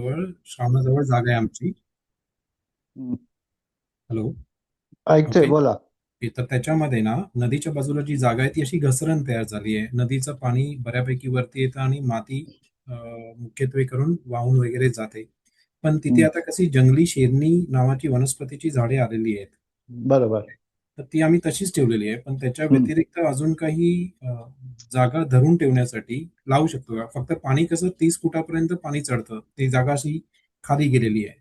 जवळ श्रावणाजवळ जागा आहे आमची. हं. हॅलो. ऐकतोय, ओके. बोला. तर त्याच्यामध्ये ना नदीच्या बाजूला जी जागा आहे ती अशी घसरण तयार झाली आहे. नदीचं पाणी बऱ्यापैकी वरती येतं आणि माती मुख्यत्वे करून वाहून वगैरे जाते. पण तिथे हं. आता कशी जंगली शेरणी नावाची वनस्पतीची झाडे आलेली आहेत. बरोबर. तर ती आम्ही तशीच ठेवलेली आहे. पण त्याच्या हं. व्यतिरिक्त अजून काही जागा धरून ठेवण्यासाठी लावू शकतो का? फक्त पाणी कसं 30 फुटापर्यंत पाणी चढतं. ती जागा अशी खाली गेलेली आहे.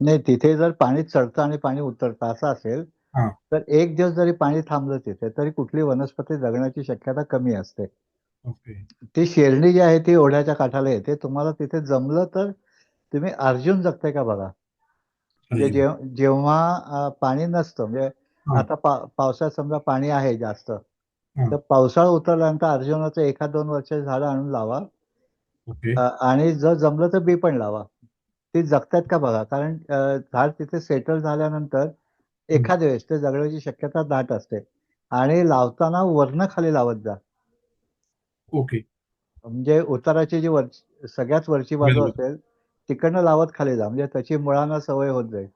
नाही, तिथे जर पाणी चढतं आणि पाणी उतरतं असं असेल, हां. तर एक दिवस जरी पाणी थांबलं तिथे, तरी कुठली वनस्पती जगण्याची शक्यता कमी असते. ओके. ती शेरणी जी आहे ती ओढ्याच्या काठाला येते. तुम्हाला तिथे जमलं तर तुम्ही अर्जुन जगतंय का बघा. म्हणजे अर्जुन. जेव्हा पाणी नसतं, म्हणजे हां, आता पावसाळ्यात समजा पाणी आहे जास्त, हां. तर पावसाळा उतरल्यानंतर अर्जुनाचं 1-2 वर्षाची झाडं आणून लावा. ओके. आणि जर जमलं तर बी पण लावा. ती जगतायत का बघा. कारण झाड तिथे सेटल झाल्यानंतर हं. एखाद्या वेळेस ते जगण्याची शक्यता दाट असते. आणि लावताना वरनं खाली लावत जा. ओके. म्हणजे उताराची जी सगळ्यात वरची बाजू बरोबर. असेल, तिकडनं लावत खाली जा. म्हणजे त्याची मुळांना सवय होत जाईल.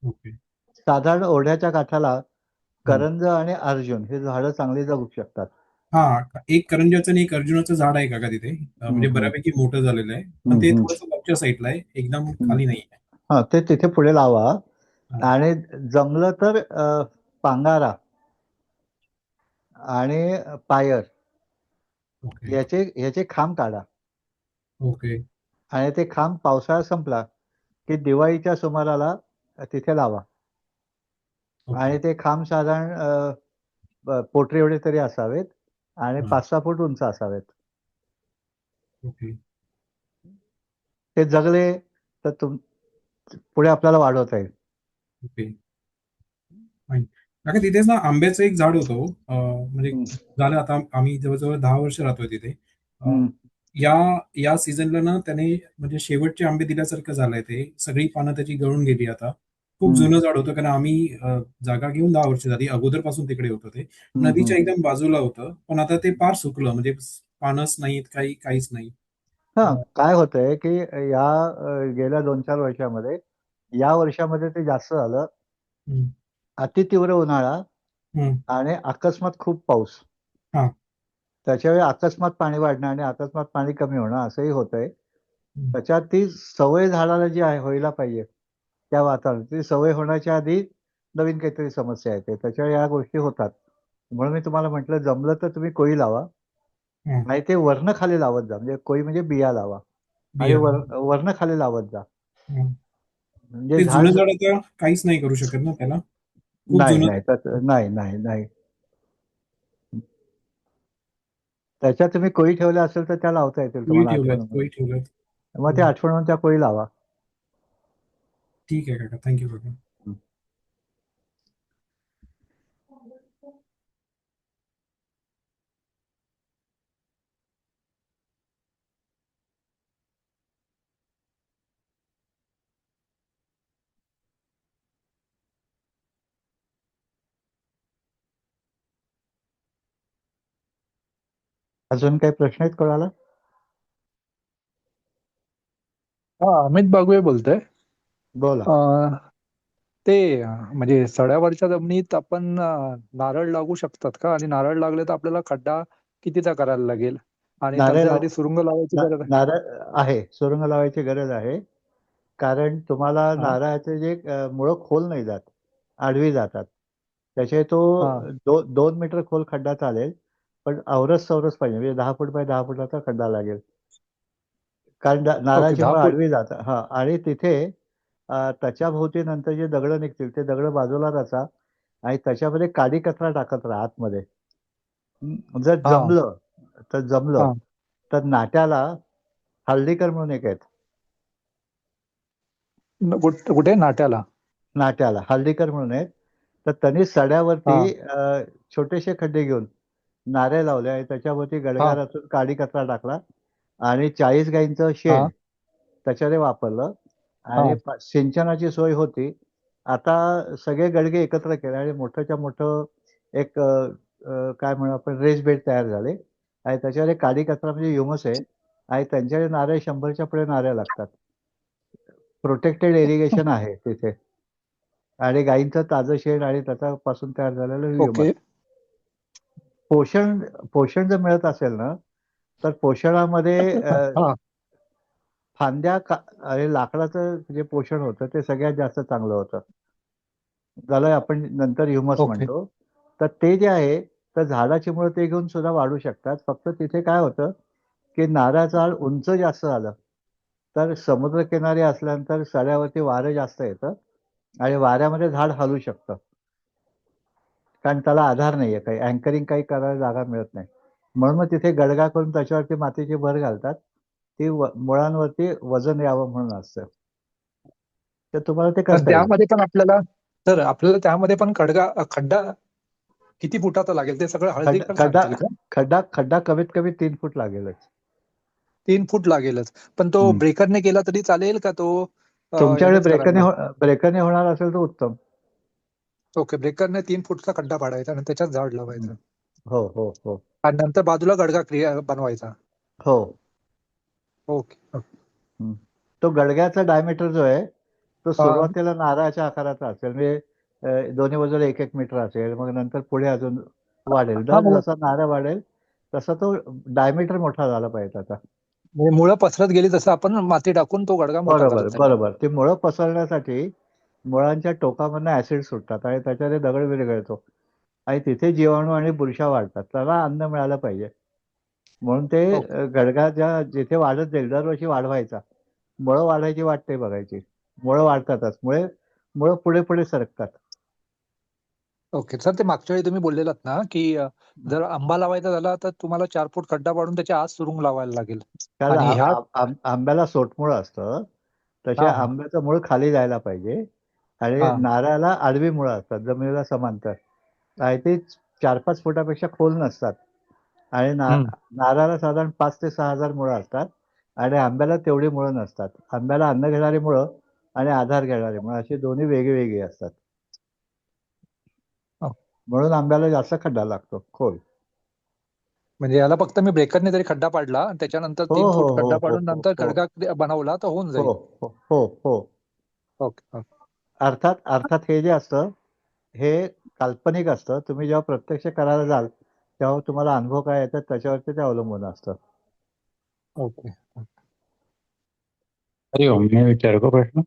ओके. साधारण ओढ्याच्या काठाला हं. करंज आणि अर्जुन ही झाडं चांगली जगू शकतात. हां, एक करंज्याचं आणि एक अर्जुनाचं झाड आहे का तिथे? हं, म्हणजे हं. बऱ्यापैकी मोठं झालेलं आहे. पण हं, ते हं. थोडंसं वरच्या साईडला आहे. एकदम हं. खाली नाहीये. हां, ते तिथे पुढे लावा. हां. आणि जमलं तर पांगारा आणि पायर ओके. याचे खांब काढा. ओके. आणि ते खांब पावसाळा संपला, की दिवाळीच्या सुमाराला तिथे लावा. ओके. आणि ते खांब साधारण पोटरी एवढे तरी असावेत आणि हां. 5-6 फूट उंच असावेत. ओके. ते जगले तर पुढे आपल्याला वाढवता येईल. ओके. फाईन. काका तिथेच ना आंब्याचं एक झाड होतं हो. म्हणजे हं. झालं आता आम्ही जवळ-जवळ 10 वर्ष राहतोय तिथे. अ, हं. या या सीझनला ना त्याने म्हणजे शेवटचे आंबे दिल्यासारखं झालंय ते. सगळी पानं त्याची गळून गेली आता. खूप हं. जुनं झाड होतं कारण आम्ही जागा घेऊन 10 वर्ष झाली. अगोदरपासून तिकडे होतं ते. हं, हं. नदीच्या एकदम बाजूला होतं. पण आता ते पार सुकलं म्हणजे पानच नाहीत, काहीच नाही. हां, अ, काय होतंय, की या गेल्या 2-4 वर्षामध्ये, या वर्षामध्ये ते जास्त झालं. हं, अतितीव्र उन्हाळा हं. आणि अकस्मात खूप पाऊस. हां. त्याच्यावेळी अकस्मात पाणी वाढणं आणि अकस्मात पाणी कमी होणं असंही होतंय. हं. त्याच्यात ती सवय झाडाला जी आहे व्हायला पाहिजे, त्या वातावरणात ती सवय होण्याच्या आधी नवीन काहीतरी समस्या येते. त्याच्यामुळे या गोष्टी होतात. म्हणून मी तुम्हाला म्हटलं जमलं तर तुम्ही कोळी लावा. हां. नाही ते वरनं खाली लावत जा. म्हणजे कोळी म्हणजे बिया लावा. आणि बिया. वरनं खाली लावत जा. हं. म्हणजे ते झाड जुनं झाड आता काहीच नाही करू शकत ना त्याला? खूप नाही, जुनं. नाही. नाही, नाही, नाही. त्याच्यात तुम्ही कोळी ठेवल्या असेल तर त्या लावता येतील कोळी तुम्हाला ठेवल्यात, आठवण कोळी म्हणून. ठेवल्यात. मग ते हं. आठवण म्हणून त्या कोळी लावा. ठीक आहे काका. थँक यू काका. हं. अजून काही प्रश्न आहेत कोणाला? हा, अमित बागवे बोलतोय. बोला. अं, ते म्हणजे सड्यावरच्या जमिनीत आपण नारळ लागू शकतात का? आणि नारळ लागले तर आपल्याला खड्डा कितीचा करायला लागेल? आणि नारळ लाव त्याच्यासाठी सुरुंग लावायची गरज आहे? नारळ आहे. सुरुंग लावायची गरज आहे. कारण तुम्हाला हा, नारळाचे जे मुळं खोल नाही जात, आडवी जातात. त्याचे तो हा. 2 मीटर खोल खड्डा चालेल. पण औरस-चौरस पाहिजे. म्हणजे 10 फूट बाय 10 फुटाचा खड्डा लागेल. कारण ओके, नारळाची 10 मुळं फूट. आडवी जातात. हां. आणि तिथे त्याच्या भोवती नंतर जे दगडं निघतील, ते दगडं बाजूला रचा आणि त्याच्यामध्ये काडी-कचरा टाकत राहा आतमध्ये. जर हा, जमलं जमलं हा. तर नाट्याला हळदीकर म्हणून एक आहेत. कुठे नाट्याला? नाट्याला हळदीकर म्हणून आहेत. तर त्यांनी सड्यावरती हा, छोटेसे खड्डे घेऊन नारे लावले आणि त्याच्यावरती हा, गडगा रचून काडी-कचरा टाकला आणि 40 गाईंचं शेण हा, त्याच्याने वापरलं हा. आणि सिंचनाची सोय होती. आता सगळे गडगे एकत्र केले आणि मोठंच्या मोठं एक काय म्हणू आपण रेस बेड तयार झाले आणि त्याच्यावर एक काडी कचरा म्हणजे ह्युमस आहे. आणि त्यांच्याकडे नारळ 100च्या पुढे नारळ लागतात. प्रोटेक्टेड इरिगेशन आहे तिथे आणि गाईंचं ताजं शेण आणि त्याच्यापासून तयार झालेलं ह्युमस. ओके. पोषण पोषण जर मिळत असेल ना, तर पोषणामध्ये हा. आणि लाकडाचं जे पोषण होतं ते सगळ्यात जास्त चांगलं होतं. त्याला आपण नंतर ह्युमस ओके. म्हणतो. तर ते जे आहे, तर झाडाची मुळं ते घेऊन सुद्धा वाढू शकतात. फक्त तिथे काय होतं, की नारळाचं झाड उंच जास्त झालं, तर समुद्रकिनारी असल्यानंतर सड्यावरती वारं जास्त येतं आणि वाऱ्यामध्ये झाड हलू शकतं. कारण त्याला आधार नाहीये काही, अँकरिंग काही करायला जागा मिळत नाही. म्हणून मग तिथे गडगा करून त्याच्यावरती मातीची भर घालतात. ती मुळांवरती वजन यावं म्हणून असतं. तर तुम्हाला ते पण करता येईल. त्यामध्ये पण आपल्याला त्यामध्ये पण खड्डा किती फुटाचा लागेल ते सगळं खड्डा हळदीकर खड्डा सांगतील का? खड्डा खड्डा कमीत कमी 3 फूट लागेलच. 3 फूट लागेलच. पण तो हम्म. ब्रेकरने केला तरी चालेल का तो तुमच्याकडे यानेच करायला लागेल? ब्रेकरने होणार असेल तर उत्तम. ओके, ब्रेकरने 3 फूटचा खड्डा पाडायचा आणि त्याच्यात झाड हम्म. लावायचं हो हो हो आणि नंतर बाजूला गडगा बनवायचा. हो. ओके. ओके. हम्म. तो गडग्याचा डायमीटर जो आहे, तो हा सुरुवातीला नारळाच्या आकाराचा असेल. म्हणजे दोन्ही बाजूला 1-1 मीटर असेल. मग नंतर पुढे अजून वाढेल. हा जर जसा नारळ वाढेल तसा तो डायमीटर मोठा झाला पाहिजे त्याचा. म्हणजे मुळं पसरत गेली तसं आपण माती टाकून तो गडगा मोठा करत बरोबर जायचा. बरोबर. ती मुळं पसरण्यासाठी मुळांच्या टोकामधनं ऍसिड सुटतात आणि त्याच्याने दगड विरघळतो आणि तिथे जीवाणू आणि बुरशा वाढतात. त्याला अन्न मिळालं पाहिजे. म्हणून ते ओके. गडगाच्या जिथे वाढत जाईल दरवर्षी वाढवायचा. मुळं वाढायची वाट नाही बघायची. मुळं वाढतातच. मुळं पुढे पुढे सरकतात. ओके सर, ते मागच्या वेळी तुम्ही बोललेलात ना की जर आंबा लावायचा झाला तर तुम्हाला 4 फूट खड्डा पाडून त्याच्या आत सुरुंग लावायला लागेल. कारण आणि ह्या आंब्याला सोटमुळं असतं. तसे हा हा आंब्याचं मूळ खाली जायला पाहिजे आणि हा नारळाला आडवी मुळं असतात, जमिनीला समांतर. आणि ते 4-5 फुटापेक्षा खोल नसतात आणि हम्म. नारळाला साधारण 5 ते 6,000 मुळं असतात आणि आंब्याला तेवढी मुळं नसतात. आंब्याला अन्न घेणारी मुळं आणि आधार घेणारी मुळं अशी दोन्ही वेगळी असतात. हो. म्हणून आंब्याला जास्त खड्डा लागतो, खोल. म्हणजे याला फक्त मी ब्रेकरने जरी खड्डा पाडला आणि त्याच्यानंतर हो, 3 फूट हो, खड्डा हो, पाडून हो, नंतर हो, गडगा बनवला तर होऊन हो, जाईल. हो, हो, हो. ओके. ओके. अर्थात हे जे असतं, हे काल्पनिक असतं. तुम्ही जेव्हा प्रत्यक्ष करायला जाल, तेव्हा तुम्हाला अनुभव काय येतात त्याच्यावरती ते अवलंबून असतं. ओके. हरि ओम, मी विचारू का प्रश्न?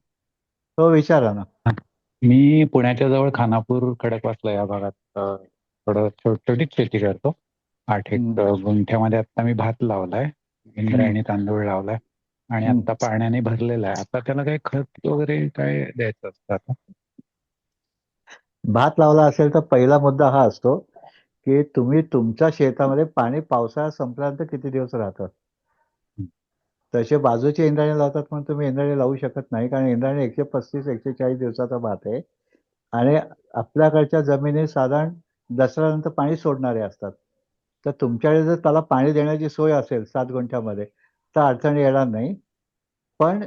तो विचारा ना. मी पुण्याच्या जवळ खानापूर खडकवासला या भागात थोडं छोटीच शेती करतो. 8-1 हं, गुंठ्यामध्ये आता मी भात लावलाय, हं, इंद्रायणी तांदूळ लावलाय आणि हं. आता पाण्याने भरलेला आहे. आता त्याला काही खत वगैरे काय द्यायचं असतं आता? भात लावला असेल तर पहिला मुद्दा हा असतो, की तुम्ही तुमच्या शेतामध्ये पाणी पावसाळा संपल्यानंतर किती दिवस राहतं. तसे बाजूचे इंद्रायणी लावतात म्हणून तुम्ही इंद्रायणी लावू शकत नाही. कारण इंद्रायणी 135-140 दिवसाचा भात आहे आणि आपल्याकडच्या जमिनी साधारण दसऱ्यानंतर पाणी सोडणारे असतात. तर तुमच्याकडे जर त्याला पाणी देण्याची सोय असेल 7 गुंठ्यामध्ये, तर अडचण येणार नाही. पण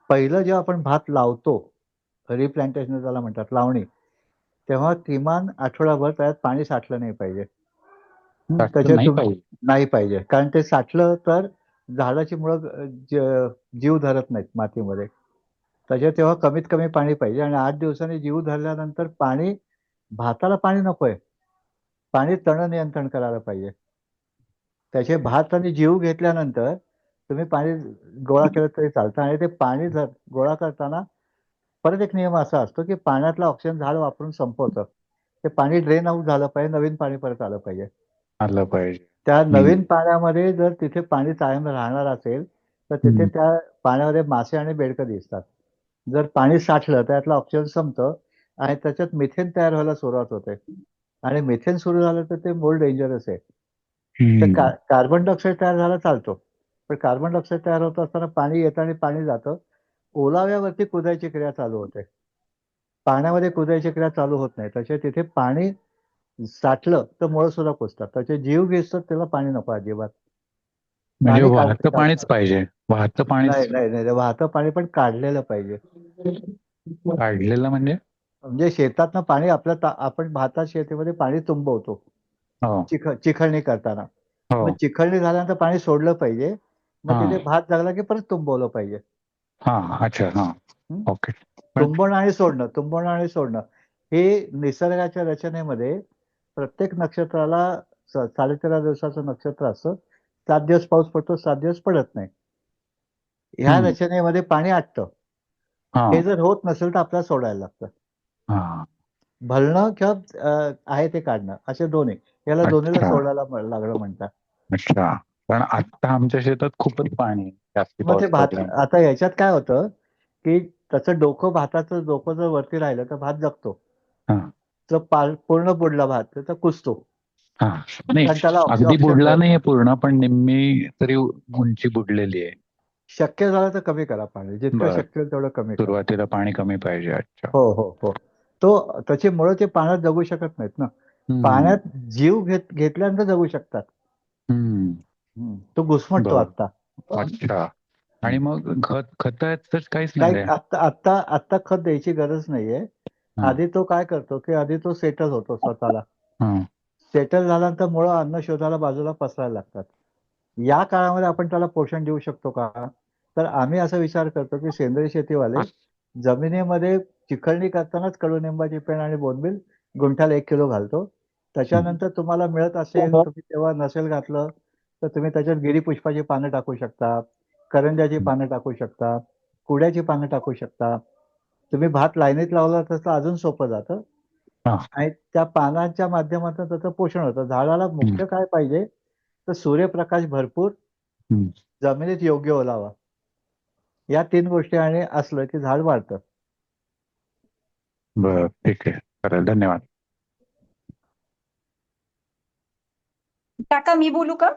पहिलं जेव्हा आपण भात लावतो, रिप्लांटेशन त्याला म्हणतात, लावणी, तेव्हा किमान आठवडाभर त्यात पाणी साठलं नाही पाहिजे. साठलं त्याच्यात नाही पाहिजे. नाही पाहिजे. कारण ते साठलं तर झाडाची मुळं जीव धरत नाहीत मातीमध्ये. त्याच्यात तेव्हा कमीत कमी पाणी पाहिजे आणि 8 दिवसांनी जीव धरल्यानंतर भाताला पाणी नकोय. पाणी तण नियंत्रण करायला पाहिजे. त्याचे भात आणि जीव घेतल्यानंतर तुम्ही पाणी गोळा केलं तरी चालतं आणि ते पाणी गोळा करताना परत एक नियम असा असतो, की पाण्यातला ऑक्सिजन झाड वापरून संपवतं. ते पाणी ड्रेन आउट झालं पाहिजे, नवीन पाणी परत आलं पाहिजे. आलं पाहिजे. त्या हम्म, नवीन पाण्यामध्ये जर तिथे पाणी कायम राहणार असेल, तर तिथे हम्म. त्या पाण्यामध्ये मासे आणि बेडकं दिसतात. जर पाणी साठलं तर त्यातलं ऑक्सिजन संपतं आणि त्याच्यात मिथेन तयार व्हायला सुरुवात होते आणि मिथेन सुरू झालं तर ते मोर डेंजरस आहे. तर हम्म. कार्बन डायऑक्साईड तयार झाला चालतो. पण कार्बन डायऑक्साईड तयार होत असताना पाणी येतं आणि पाणी जातं. ओलाव्यावरती कुदायची क्रिया चालू होते. पाण्यामध्ये कुदायची क्रिया चालू होत नाही. त्याच्या तिथे पाणी साठलं तर मुळं सुद्धा कुजतात. त्याचे जीव घेतात त्याला पाणी नको अजिबात. म्हणजे पाणी वाहतं काढलं पाणीच पाहिजे. वाहतं पाणीच नाही. वाहतं पाणी पण काढलेलं पाहिजे. काढलेलं म्हणजे? म्हणजे शेतातनं पाणी आपण भातात शेतीमध्ये पाणी तुंबवतो. हो, चिखळणी करताना. मग हो. चिखळणी झाल्यानंतर पाणी सोडलं पाहिजे. मग तिथे हा भात लागला की परत तुंबवलं पाहिजे. हा अच्छा हा हं? ओके. पण तुंबवणं आणि सोडणं हे निसर्गाच्या रचनेमध्ये प्रत्येक नक्षत्राला 13.5 दिवसाचं नक्षत्र असतं. 7 दिवस पाऊस पडतो, 7 दिवस पडत नाही. ह्या हम्म, रचनेमध्ये पाणी आटतं. हा हे जर होत नसेल तर आपल्याला सोडायला लागतं. हा भरणं किंवा आहे ते काढणं असे दोन्ही. याला दोन्हीला अच्छा सोडायला लागणं म्हणतात. अच्छा. पण आता आमच्या शेतात खूपच पाणी आहे, जास्ती मग ते पाऊस भात पडल्याने. आता याच्यात काय होतं, की त्याचं भाताचं डोकं जर वरती राहिलं तर भात जगतो. हा जर पूर्ण बुडला भात तर कुजतो. हा नाही, कारण त्याला अगदी ऑक्सिजन बुडला मिळत नाहीये नाही. पूर्ण, पण निम्मी तरी उंची बुडलेली आहे. शक्य झालं तर कमी करा पाणी. जितकं बर, शक्य होईल तेवढं कमी करा. सुरुवातीला पाणी कमी पाहिजे. अच्छा. हो, हो, हो. त्याची मुळं ते पाण्यात जगू शकत नाहीत ना. हम्म पाण्यात जीव घेतल्यानंतर जगू शकतात. हम्म तो घुसमटतो बर आत्ता. अच्छा. हं. आणि मग खताचं काहीच नाही काही रे. आत्ता खत द्यायची गरज नाहीये. हा आधी तो काय करतो, की आधी तो सेटल होतो स्वतःला. हा सेटल झाल्यानंतर मुळं अन्न शोधायला बाजूला पसरायला लागतात. या काळामध्ये आपण त्याला पोषण देऊ शकतो का? तर आम्ही असा विचार करतो, की सेंद्रिय शेतीवाले जमिनीमध्ये चिखलणी करतानाच कडुनिंबाची पेंड आणि बोंबील गुंठ्याला 1 किलो घालतो. हम्म, त्याच्यानंतर तुम्हाला मिळत असेल, तुम्ही तेव्हा नसेल घातलं, तर तुम्ही त्याच्यात गिरीपुष्पाची पानं टाकू शकता, करंज्याची पानं टाकू शकता, कुड्याची पानं टाकू शकता. तुम्ही भात लाईनीत लावला तर ते अजून सोपं जातं हा आणि त्या पानांच्या माध्यमातून त्याचं पोषण होतं. झाडाला हम्म, मुख्य काय पाहिजे, तर सूर्यप्रकाश भरपूर, हम्म. जमिनीत योग्य ओलावा. या 3 गोष्टी आणि असलं की झाड वाढतं. बर ठीक आहे, चालेल, धन्यवाद. काका मी बोलू का?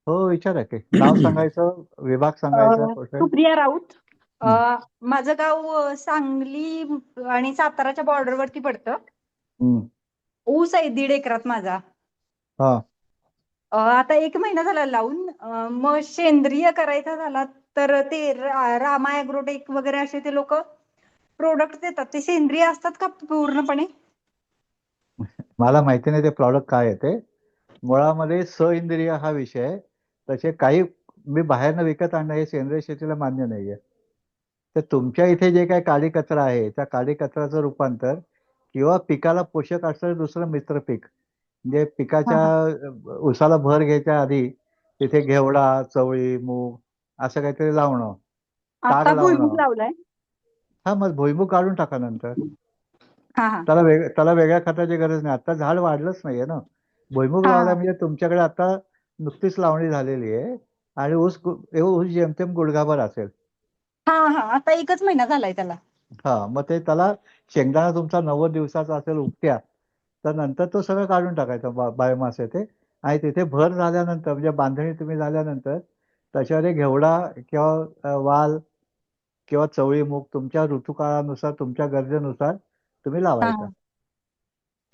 हो, विचारा की. नाव सांगायचं, विभाग सांगायचा, क्वेश्चन. सुप्रिया राऊत. हं, माझं गाव सांगली आणि साताराच्या बॉर्डरवरती पडतं. हं. ऊस आहे 1.5 एकरात माझा. हां. आता 1 महिना झाला लावून. मग सेंद्रिय करायचा झाला तर ते रामा ॲग्रोटेक वगैरे असे ते लोक प्रोडक्ट देतात, ते सेंद्रिय असतात का पूर्णपणे? मला माहिती नाही ते प्रॉडक्ट काय आहे ते. मुळामध्ये सइंद्रिय हा विषय आहे. तसे काही मी बाहेरनं विकत आणणं हे सेंद्रिय शेतीला मान्य नाहीये. तर तुमच्या इथे जे काही काडी कचरा आहे, त्या काडी कचऱ्याचं रूपांतर किंवा पिकाला पोषक असणारं दुसरं मित्र पीक, म्हणजे हा पिकाच्या हा उसाला भर घ्यायच्या आधी तिथे घेवडा, चवळी, मूग असं काहीतरी लावणं, ताग आता भुईमुग लावणं. लावलाय. हां, मग भुईमूग काढून टाका नंतर. हा हा त्याला वेगळ्या खताची गरज नाही. आता झाड वाढलंच नाहीये ना. भुईमूग हा लावला हा म्हणजे तुमच्याकडे आता नुकतीच लावणी झालेली आहे आणि ऊस जेमतेम गुडघाभर असेल. हा हा आता 1च महिना झालाय त्याला. हां, मग त्याला शेंगदाणा तुमचा 90 दिवसाचा असेल उपट्या, तर नंतर तो सगळं काढून टाकायचा बायोमास आहे ते आणि तिथे भर झाल्यानंतर म्हणजे बांधणी तुम्ही झाल्यानंतर त्याच्यावर एक घेवडा किंवा वाल किंवा चवळी मूग तुमच्या ऋतुकाळानुसार, तुमच्या गरजेनुसार तुम्ही हा लावायचा. हा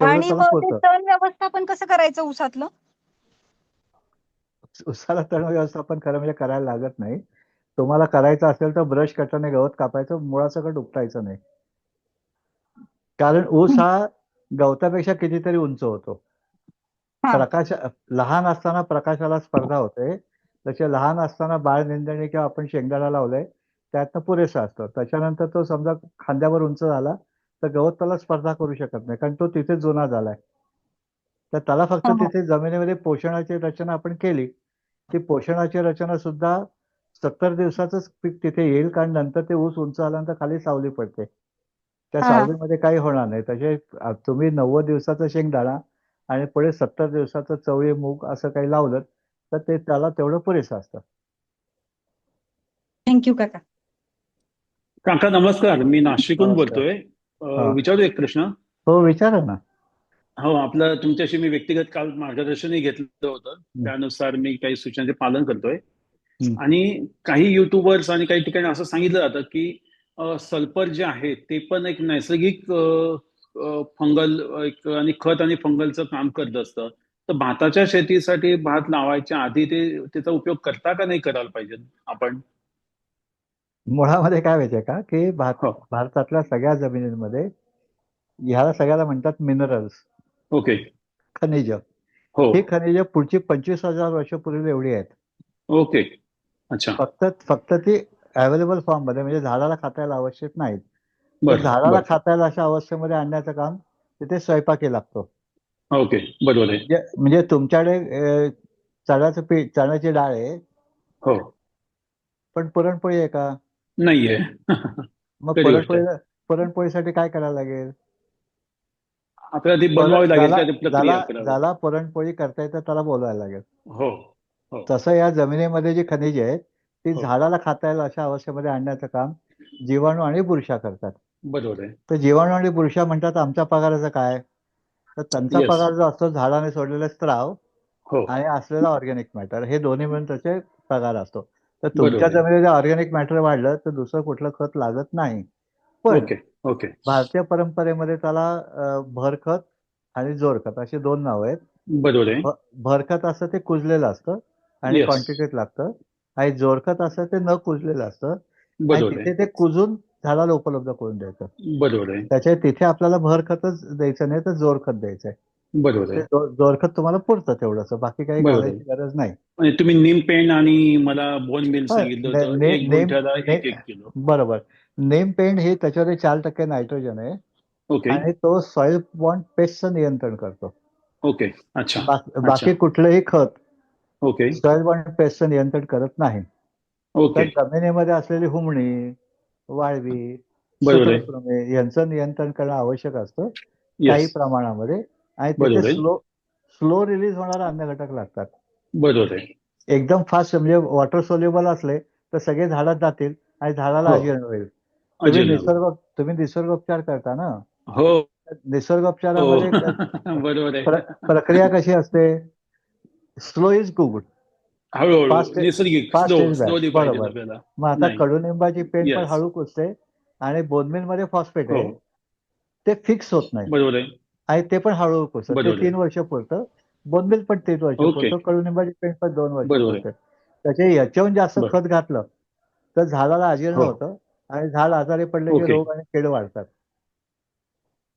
तेवढं आणि त्याला मग ते पुरतं. तण व्यवस्थापन कसं करायचं ऊसातलं? उसाला तण व्यवस्थापन खरं म्हणजे करायला लागत नाही. तुम्हाला करायचं असेल तर ब्रश कटरने गवत कापायचं, मुळासकट उपटायचं नाही. कारण ऊस हं. हा गवतापेक्षा कितीतरी उंच होतो. हा प्रकाश लहान असताना प्रकाशाला स्पर्धा होते. तसे लहान असताना बाळ निंदणी किंवा आपण शेंगदाणा लावलंय, त्यातनं पुरेसं असतं. त्याच्यानंतर तो समजा खांद्यावर उंच झाला, तर गवत त्याला स्पर्धा करू शकत नाही, कारण तो तिथे जुना झालाय. तर त्याला फक्त हा हा तिथे जमिनीमध्ये पोषणाची रचना आपण केली. ती पोषणाची रचना सुद्धा 70 दिवसाचंच पीक तिथे येईल, कारण नंतर ते ऊस उंच आल्यानंतर खाली सावली पडते. त्या हा हा सावलीमध्ये काही होणार नाही. तसे तुम्ही 90 दिवसाचा शेंगदाणा आणि पुढे 70 दिवसाचं चवळी, मूग असं काही लावलं, तर ते त्याला तेवढं पुरेसं असतं. थँक्यू काका. काका नमस्कार, मी नाशिकहून नमस्कार. बोलतोय. हां. विचारू एक प्रश्न. हो, विचारा ना. हो, आपलं तुमच्याशी मी व्यक्तिगत काल मार्गदर्शनही घेतलं होतं. हं, त्यानुसार मी काही सूचनांचे पालन करतोय. हं. आणि काही युट्यूबर्स आणि काही ठिकाणी असं सांगितलं जातं की सल्फर जे आहे ते पण एक नैसर्गिक फंगल एक आणि खत आणि फंगलचं काम करत असतं. तर भाताच्या शेतीसाठी भात लावायच्या आधी त्याचा उपयोग करता का नाही करायला पाहिजे आपण? मुळामध्ये काय माहितीये का, की हो. भारतातल्या सगळ्या जमिनींमध्ये ह्याला सगळ्याला म्हणतात मिनरल्स, ओके. खनिज. हो. ही खनिज पुढची 25,000 वर्षापूर्वी एवढी आहेत. ओके. अच्छा. फक्त ती अवेलेबल फॉर्म मध्ये, म्हणजे झाडाला खातायला आवश्यक नाहीत. तर बरं झाडाला बरं. खातायला अशा अवस्थेमध्ये आणण्याचं काम तिथे स्वयंपाकी लागतो. ओके, बरोबर आहे. म्हणजे तुमच्याकडे चण्याचं पीठ, चण्याची डाळ आहे, हो, पण पुरणपोळी आहे का? नाहीये. मग खरी गोष्ट आहे. पुरणपोळीसाठी काय करायला लागेल? आपल्याला ती बनवावी लागेल ज्याला का, ती ज्याला प्रक्रिया करावी. ज्याला पुरणपोळी करता येतं त्याला बोलवायला लागेल. हो हो तसं या जमिनीमध्ये जी खनिजे आहेत ती हो, झाडाला खाता येईल अशा अवस्थेमध्ये आणण्याचं काम जीवाणू आणि बुरशा करतात. बरोबर आहे. तर जीवाणू आणि बुरशा म्हणतात आमच्या पगाराचं काय? तर त्यांचा येस. पगार जो असतो झाडाने सोडलेले स्त्राव हो, आणि असलेला ऑर्गॅनिक मॅटर, हे दोन्ही मिळून त्याचे पगार असतो. तर तुमच्या बरोबर आहे. जमिनीत ऑर्गॅनिक मॅटर वाढलं तर दुसरं कुठलं खत लागत नाही. पण ओके ओके, भारतीय परंपरेमध्ये त्याला भरखत आणि जोरखत अशी दोन नावं आहेत. बरोबर आहे. भरखत असतं ते कुजलेलं असतं आणि येस, क्वांटिटीत लागतं, आणि जोरखत असतं ते न कुजलेलं असतं आणि बरोबर तिथे आहे. ते कुजून झाडाला उपलब्ध करून द्यायचं. बरोबर आहे. त्याच्या तिथे आपल्याला भरखतच द्यायचं नाही तर जोरखत द्यायचंय. बरोबर ते आहे. जोरखत तुम्हाला पुरतं तेवढंच, बाकी काही बरोबर आहे. घालायची गरज नाही. म्हणजे तुम्ही नीम पेंड आणि मला बोन मिल हा, सांगितलं ने, होतं, ने, एक नेम गुंठ्याला ने, 1 किलो. बरोबर. नेम पेंट हे त्याच्यामध्ये 4% नायट्रोजन आहे ओके आणि तो सॉइल बॉर्न पेस्टचं नियंत्रण करतो. ओके. अच्छा अच्छा. बाकी कुठलंही खत ओके सॉइल बॉर्न पेस्टचं नियंत्रण करत नाही. ओके, तर जमिनीमध्ये असलेली हुमणी, वाळवी, बरोबर आहे. सूत्रकृमी यांचं नियंत्रण करणं आवश्यक असतं काही येस, प्रमाणामध्ये, आणि तिथे बरोबर आहे. स्लो रिलीज होणारे अन्न घटक लागतात. बरोबर आहे. एकदम फास्ट म्हणजे वॉटर सोल्युबल असले तर सगळे झाडात जातील आणि झाडाला हो, आजीर्ण होईल. अजय. तुम्ही निसर्गोपचार करता ना, हो हो. निसर्गोपचारामध्ये बरोबर आहे. प्रक्रिया कशी असते? स्लो इज गुड, हळूहळू फास्ट नैसर्गिक, फास्ट इज बॅड. स्लोली पाहिजे बरोबर. आपल्याला. मग आता नाही. कडुनिंबाची पेंड पण येस. हळू कुजते आणि बोनमील मध्ये फॉस्फेट हो, आहे ते फिक्स होत नाही बरोबर आहे. आणि ते पण हळूहळू कुजतं. ते बरोबर 3 आहे. वर्ष पुरतं. बोनमील पण 3 वर्ष ओके, पुरतं. कडुनिंबाची पेंड पण 2 वर्ष बरोबर आहे. पुरतं. त्याचे याच्याहून जास्त बरं. खत घातलं तर झाडाला अजीर्ण हो, होतं आणि झाड आजारी पडले की ओके. रोग आणि कीड वाढतात.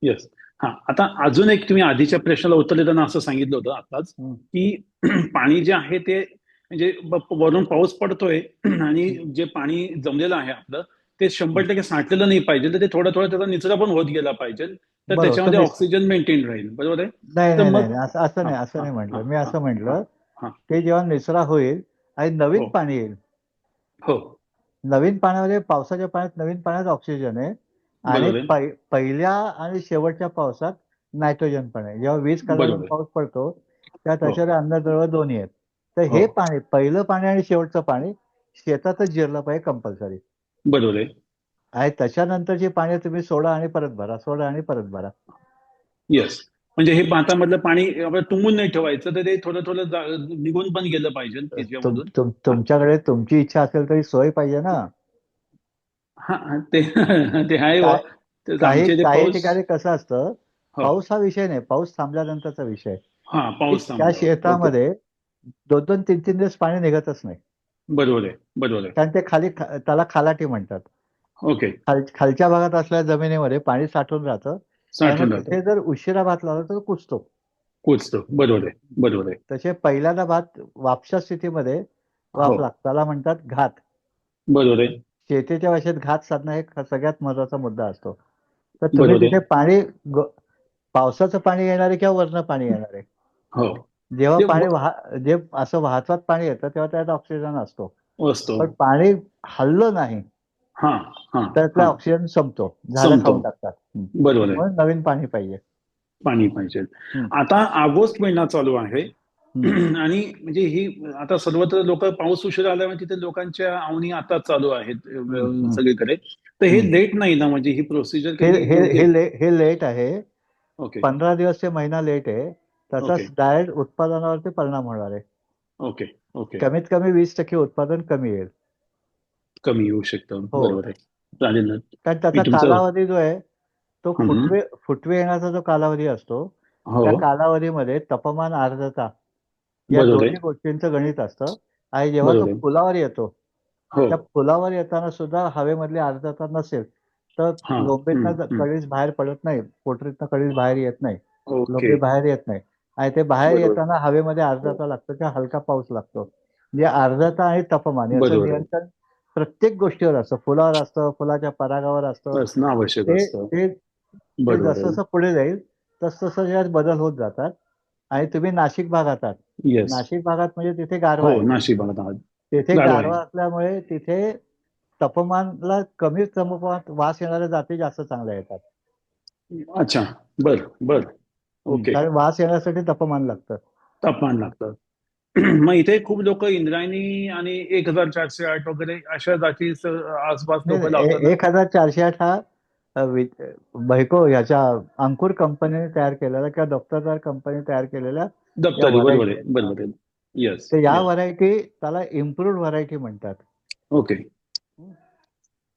येस. हा, आता अजून एक तुम्ही आधीच्या प्रश्नाला उत्तर देताना असं सांगितलं होतं आताच, हं. की पाणी जे आहे ते म्हणजे वरून पाऊस पडतोय आणि जे पाणी जमलेलं आहे आपलं ते 100% साठलेलं नाही पाहिजे, तर ते थोडं थोडं त्याचा निचरा पण होत गेला पाहिजे, तर बरोबर. त्याच्यामध्ये तुम्ही ऑक्सिजन मेंटेन राहील. बरोबर आहे. नाही तर नाही नाही मग नाही, असं हा नाही, असं हा नाही हा म्हटलं मी. हा असं हा म्हटलं हा ते जेव्हा निचरा होईल आणि हो नवीन पाणी येईल, हो, नवीन पाण्यामध्ये, पावसाच्या पाण्यात नवीन पाण्यात ऑक्सिजन आहे आणि बरोबर आहे. पहिल्या आणि शेवटच्या पावसात नायट्रोजन पण आहे. जेव्हा 20 कलांनी बरोबर आहे. पाऊस पडतो तेव्हा हो त्याच्यावर अन्नद्रव्य दोन्ही आहेत. तर हो, हे पाणी, पहिलं पाणी आणि शेवटचं पाणी शेतातच जिरलं पाहिजे कंपल्सरी. बरोबर आहे. आणि त्याच्यानंतरची पाणी तुम्ही सोडा आणि परत भरा, सोडा आणि परत भरा. येस. म्हणजे हे भातामधलं पाणी आपण तुंबून नाही ठेवायचं, तर ते थोडं थोडं निघून पण गेलं पाहिजे त्याच्यामधून. तुमच्याकडे तुमची इच्छा असेल तरी सोय पाहिजे ना. हा हा, ते ते आहे व. काय तेच काही आमचे ते काही पाऊस. ठिकाणी कसं असतं, हो, पाऊस हा विषय नाही, पाऊस थांबल्यानंतरचा विषय आहे, हा, की पाऊस त्या थांबल्यावर. ओके, शेतामध्ये 2-2, 3-3 दिवस पाणी निघतच नाही. बरोबर आहे. बरोबर आहे. कारण ते खाली त्याला खालाटी म्हणतात. ओके, खालच्या भागात असलेल्या जमिनीमध्ये पाणी साठून राहतं आणि मग साठून राहतो. तिथे जर उशिरा भात लावला तर तो कुजतो. कुजतो. बरोबर आहे. बरोबर आहे. तसे पहिल्यांदा भात वापशा स्थितीमध्ये हो, त्याला म्हणतात घात. बरोबर आहे. शेतीच्या भाषेत घात साधणं हे सगळ्यात महत्वाचा मुद्दा असतो. तर तुम्ही बरोबर तिथे आहे. पाणी, पावसाचं पाणी येणार आहे किंवा वरनं पाणी येणार आहे, हो, जेव्हा ते पाणी जे असं वाहतात पाणी येतं तेव्हा त्यात ऑक्सिजन असतो, असतो. पण पाणी हललं नाही हा हा त्यातला हा, ऑक्सिजन संपतो, झाडं संपतो. खाऊन टाकतात. बरोबर आहे. म्हणून नवीन पाणी पाहिजे. पाणी पाहिजे. हं, आता ऑगस्ट महिना चालू आहे हं, आणि म्हणजे ही आता सर्वत्र लोक, पाऊस उशिरा आल्यामुळे तिथे लोकांच्या अवनी आता चालू आहेत हं, हं, सगळीकडे. तर हे हं. लेट नाही ना, म्हणजे ही प्रोसिजर हे काही हे योग्य हे आहे? ले हे लेट आहे. ओके 15 दिवस ते महिना लेट आहे. त्याचा ओके डायरेक्ट उत्पादनावरती परिणाम होणार आहे. Okay okay. कमीत कमी 20% उत्पादन कमी येईल. कमी येऊ शकतं. हो, बरोबर आहे. चालेल ना. कारण मी त्याचा तुमचं. कालावधी जो आहे तो हम्म. फुटवे येण्याचा जो कालावधी असतो, हो, त्या कालावधीमध्ये तापमान, आर्द्रता या बरोबर दोन्ही आहे. गोष्टींचं गणित असतं. आणि जेव्हा तो बरोबर आहे. फुलावर येतो, हो, त्या फुलावर येताना सुद्धा हवेमधली आर्द्रता नसेल तर हा. लोंबीतनं कळीच बाहेर पडत नाही, पोटरीतनं कळीच बाहेर येत नाही, ओके, लोंबी बाहेर येत नाही. आणि ते बाहेर बरोबर. येताना हवेमध्ये आर्द्रता लागतं किंवा हलका पाऊस लागतो. म्हणजे आर्द्रता आणि तापमान याचं बरोबर आहे. नियंत्रण प्रत्येक गोष्टीवर असतं. फुलावर असतं, फुलाच्या परागावर असतं. असणं आवश्यक ते असतं. ते ते बरोबर जसं आहे. जसं पुढे जाईल तसं यात बदल होत जातात. आणि तुम्ही नाशिक भागात आहात. येस. नाशिक भागात म्हणजे तिथे गारवा हो, आहे. नाशिक भागात आहात. तिथे गारवा गारवा आहे. असल्यामुळे तिथे तापमानाला कमी तापमानात वास येणाऱ्या जाती जास्त चांगल्या येतात. अच्छा. बर. ओके. कारण वास येण्यासाठी तापमान लागतं. तापमान लागतं. मग इथे खूप लोक इंद्रायणी आणि 1408 वगैरे अशा जाती आसपास नाही लोक लावतात नाही, ना? 1408 हा बैको ह्याच्या अंकुर कंपनीने तयार केलेला किंवा दफ्तरदार कंपनी तयार केलेल्या या दप्तरी, बरोबर व्हरायटी आहे, आहेत. बरोबर आहे. येस. तर या व्हरायटी त्याला इम्प्रूव्ड व्हरायटी म्हणतात. ओके.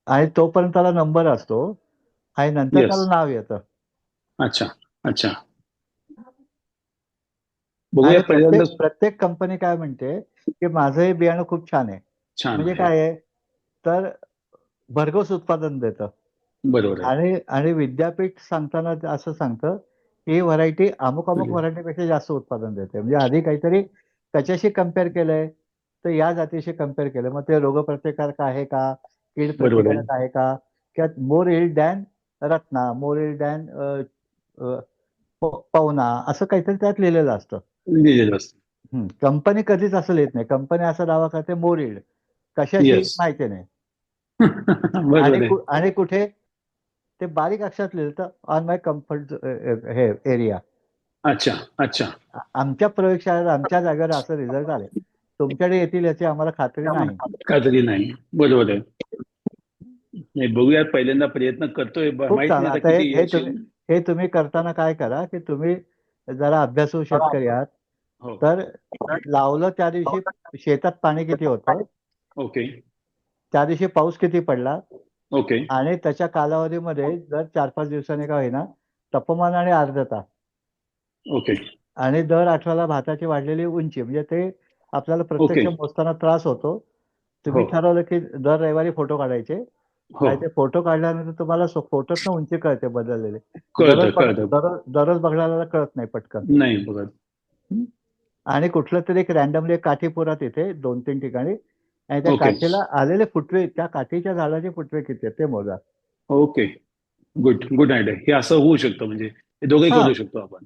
आणि तोपर्यंत त्याला नंबर असतो आणि नंतर येस. त्याला नाव येतं. अच्छा. बघूया आणि पहिल्यांदा. प्रत्येक कंपनी काय म्हणते की माझं हे बियाणं खूप छान आहे. छान म्हणजे आहे. काय आहे तर भरघोस उत्पादन देतं. बरोबर आहे. आणि विद्यापीठ सांगताना असं सांगतं की ही व्हरायटी अमुक व्हरायटीपेक्षा जास्त उत्पादन देते. म्हणजे आधी काहीतरी त्याच्याशी कम्पेअर केलंय तर या जातीशी कम्पेअर केलं. मग ते रोगप्रतिकारक आहे का, कीड बरोबर आहे. प्रतिकारक आहे का, किंवा मोर इल्ड दॅन रत्ना, मोर इल्ड दॅन पवना, असं काहीतरी त्यात लिहिलेलं असतं. लिहिलेलं असतं. कंपनी कधीच असं लिहित नाही. कंपनी असा दावा करते मोर इल्ड, कशाशी येस. माहिती नाही. बरोबर आहे. आणि कुठे ते बारीक अक्षरात लिहिलं ऑन माय कम्फर्ट हे एरिया. अच्छा. आमच्या प्रयोगशाळेत आमच्या जागेवर असं रिझल्ट आले. तुमच्याकडे येतील याची आम्हाला खात्री नाही. काहीतरी नाही. बरोबर आहे. नाही, बघूया, पहिल्यांदा प्रयत्न करतोय. खूप माहित चांगलं. नाही आता आता किती यश येईल. हे तुम्ही करताना काय करा की तुम्ही जरा अभ्यासू शेतकरी आहात. हो. तर लावलं त्या दिवशी शेतात पाणी किती होतं, ओके. त्या दिवशी पाऊस किती पडला, ओके. आणि त्याच्या कालावधीमध्ये दर 4-5 दिवसांनी का होईना तापमान आणि आर्द्रता, ओके. आणि दर आठवड्याला भाताची वाढलेली उंची, म्हणजे ते आपल्याला ओके. प्रत्यक्ष मोजताना त्रास होतो. तुम्ही हो. ठरवलं की दर रविवारी फोटो काढायचे. हो. आणि ते फोटो काढल्यानंतर तुम्हाला फोटोतनं उंची कळते बदललेली. कळतं. दररोज बघायला कळत नाही पटकन. नाही बघत. आणि कुठलं तरी एक रॅन्डमली काठी पुरा तिथे 2-3 ठिकाणी, आणि त्या ओके. काठीला आलेले फुटवे, त्या काठीच्या झाडाचे फुटवे किती आहेत ते मोजा. ओके. Good idea. हे असं होऊ शकतं, म्हणजे हे दोघंही हा करू शकतो आपण.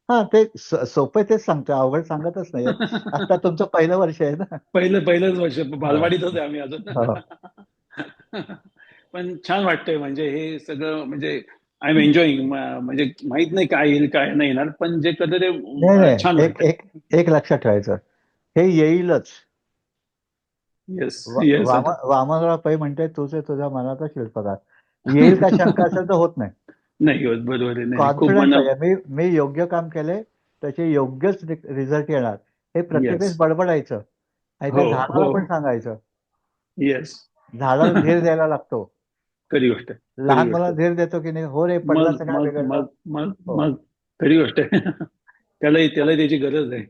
हा ते सोपं तेच सांगतोय, अवघड सांगतच नाहीये. आता तुमचं पहिलं वर्ष आहे ना. पहिलंच वर्ष बालवाडीतच आहे आम्ही अजून. हो. पण छान वाटतंय, म्हणजे हे सगळं, म्हणजे आय एम एन्जॉईंग. म्हणजे माहित नाही काय येईल काय नाही येणार, पण जे करतं ते नाही छान एक वाटतंय. एक लक्षात ठेवायचं, हे येईलच. येस. आता वामनराव पै म्हणते तुझ तुझ्या मनाचा शिल्पकार. येईल का शंका असेल तर होत नाही. नाही होत. बरोबर आहे. नाही, खूप कॉन्फिडन्स पाहिजे. मी योग्य काम केले त्याचे योग्यच रिझल्ट येणार, हे प्रत्येक वेळेस येस. बडबडायचं. आणि त्या झाडाला पण सांगायचं. येस. झाडाला धीर द्यायला लागतो. खरी गोष्ट आहे. लहान मुलाला धीर देतो की नाही, हो रे पडला मग सगळं मग बिघडलं. मग मग हो. मग खरी गोष्ट आहे. त्याला त्याची गरज आहे.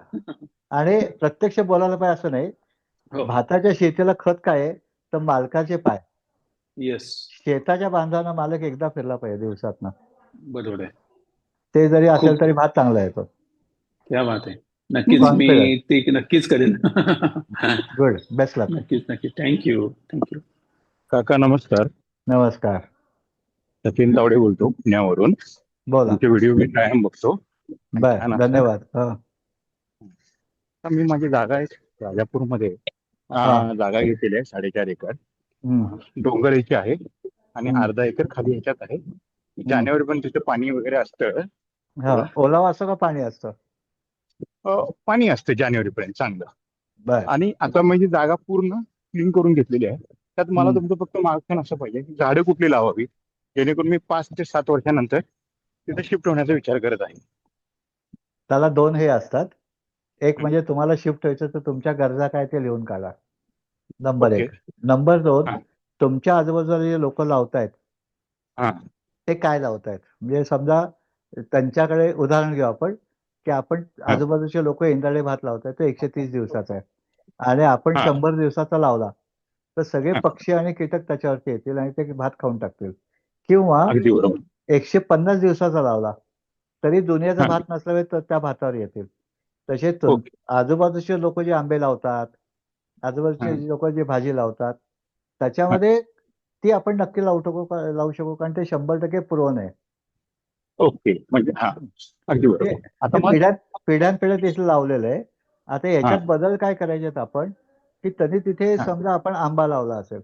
आणि प्रत्यक्ष बोलायला पाहिजे असं नाही. हो. भाताच्या शेतीला खत काय आहे तर मालकाचे पाय. येस. शेताच्या बांधाना मालक एकदा फिरला पाहिजे दिवसातनं. बरोबर आहे. ते जरी खूप असेल तरी भात चांगला येतो. क्या बात आहे. नक्कीच मी Confident. ते नक्कीच करेन. गुड, बेस्ट लक. नक्कीच. थँक्यू. काका नमस्कार. नमस्कार. सचिन तावडे बोलतो पुण्यावरून. बोला. तुमचे व्हिडिओ मी कायम बघतो. बर, छान असतात. धन्यवाद. आता मी माझी जागा आहे राजापूरमध्ये, जागा घेतलेली आहे 4.5 एकर. डोंगराची आहे आणि अर्धा एकर खाली ह्याच्यात आहे. जानेवारी पण तिथे पाणी वगैरे असतं. ओलावा असतो का पाणी असतं? पाणी असतं जानेवारी पर्यंत चांगलं. बर. आणि आता माझी जागा पूर्ण क्लीन करून घेतलेली आहे. त्यात मला तुमचं फक्त मार्गदर्शन असं पाहिजे की झाडं कुठली लावावी, जेणेकरून मी 5 ते 7 वर्षानंतर तिथे शिफ्ट होण्याचा विचार करत आहे. त्याला 2 हे असतात. एक म्हणजे तुम्हाला शिफ्ट व्हायचं तर तुमच्या गरजा काय ते लिहून काढा. नंबर 1. नंबर 2, तुमच्या आजूबाजूला जे लोक लावतायत ते काय लावतायत. म्हणजे समजा त्यांच्याकडे उदाहरण घेऊ आपण की आपण आजूबाजूचे लोक इंद्रायणी भात लावतायत, तो 130 दिवसाचा आहे आणि आपण 100 दिवसाचा लावला तर सगळे पक्षी आणि कीटक त्याच्यावरती येतील आणि ते भात खाऊन टाकतील. किंवा 150 दिवसाचा लावला तरी दुनियाचा भात नसला तर त्या भातावर येतील. तसे आजूबाजूचे लोक जे आंबे लावतात आजूबाजूचे हा. लोक जे भाजी लावतात त्याच्यामध्ये ती आपण नक्की लावू शकू कारण ते 100% प्रोन आहे. ओके, म्हणजे हा, अगदी ते बरोबर. आता ते मग पिढ्यानपिढ्या तिथे लावलेलं आहे. आता हा याच्यात बदल काय करायचे आहेत आपण, की तरी तिथे हा समजा आपण आंबा लावला असेल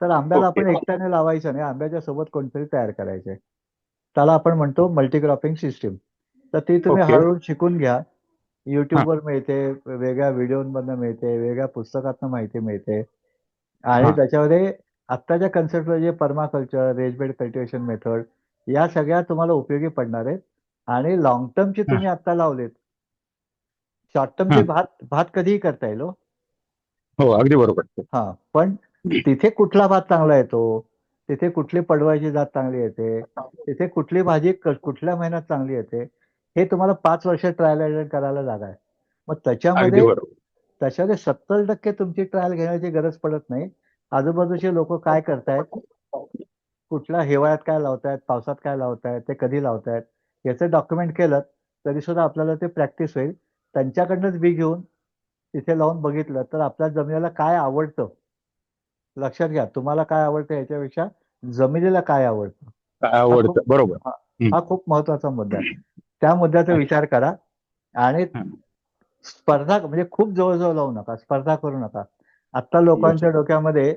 तर आंब्याला ओके आपण एकट्याने लावायचं नाही, आंब्याच्या सोबत कोणतरी तयार करायचे. त्याला आपण म्हणतो मल्टीक्रॉपिंग सिस्टीम. तर ती तुम्ही ओके हळूहळू शिकून घ्या. हा युट्यूबवर मिळते, वेगळ्या व्हिडिओमधनं मिळते, वेगळ्या पुस्तकातनं माहिती मिळते. आणि हा त्याच्यामध्ये आत्ताच्या कन्सेप्ट जे पर्माकल्चर, रेजबेड कल्टिवेशन मेथड या सगळ्या तुम्हाला उपयोगी पडणार आहेत. आणि लॉंग टर्मची हा तुम्ही आत्ता लावलेत, शॉर्ट हा टर्मचे भात भात कधीही करता येईल हो. हो, अगदी बरोबर. हा, पण तिथे कुठला भात चांगला येतो, तिथे कुठली पडवायची जात चांगली येते, तिथे कुठली भाजी कुठल्या महिन्यात चांगली येते, हे तुम्हाला 5 वर्ष ट्रायल अँड करायला जागा आहे. मग अगदी त्याच्यामध्ये बरोबर. 70% तुमची ट्रायल घेण्याची गरज पडत नाही. आजूबाजूचे लोक काय करतायत, कुठल्या हिवाळ्यात काय लावतायत, पावसात काय लावतायत, ते कधी लावतायत, याचं डॉक्युमेंट केलं तरी सुद्धा आपल्याला ते प्रॅक्टिस होईल. त्यांच्याकडनंच बी घेऊन तिथे लावून बघितलं तर आपल्या जमिनीला काय आवडतं, लक्षात घ्या, तुम्हाला काय आवडतं याच्यापेक्षा जमिनीला काय आवडतं काय हा खूप आवडतं, बरोबर. हा हम्म. हा खूप महत्वाचा मुद्दा आहे. त्या मुद्द्याचा विचार करा. आणि हा. स्पर्धा म्हणजे खूप जवळजवळ लावू नका, स्पर्धा करू नका. आता Yes. लोकांच्या डोक्यामध्ये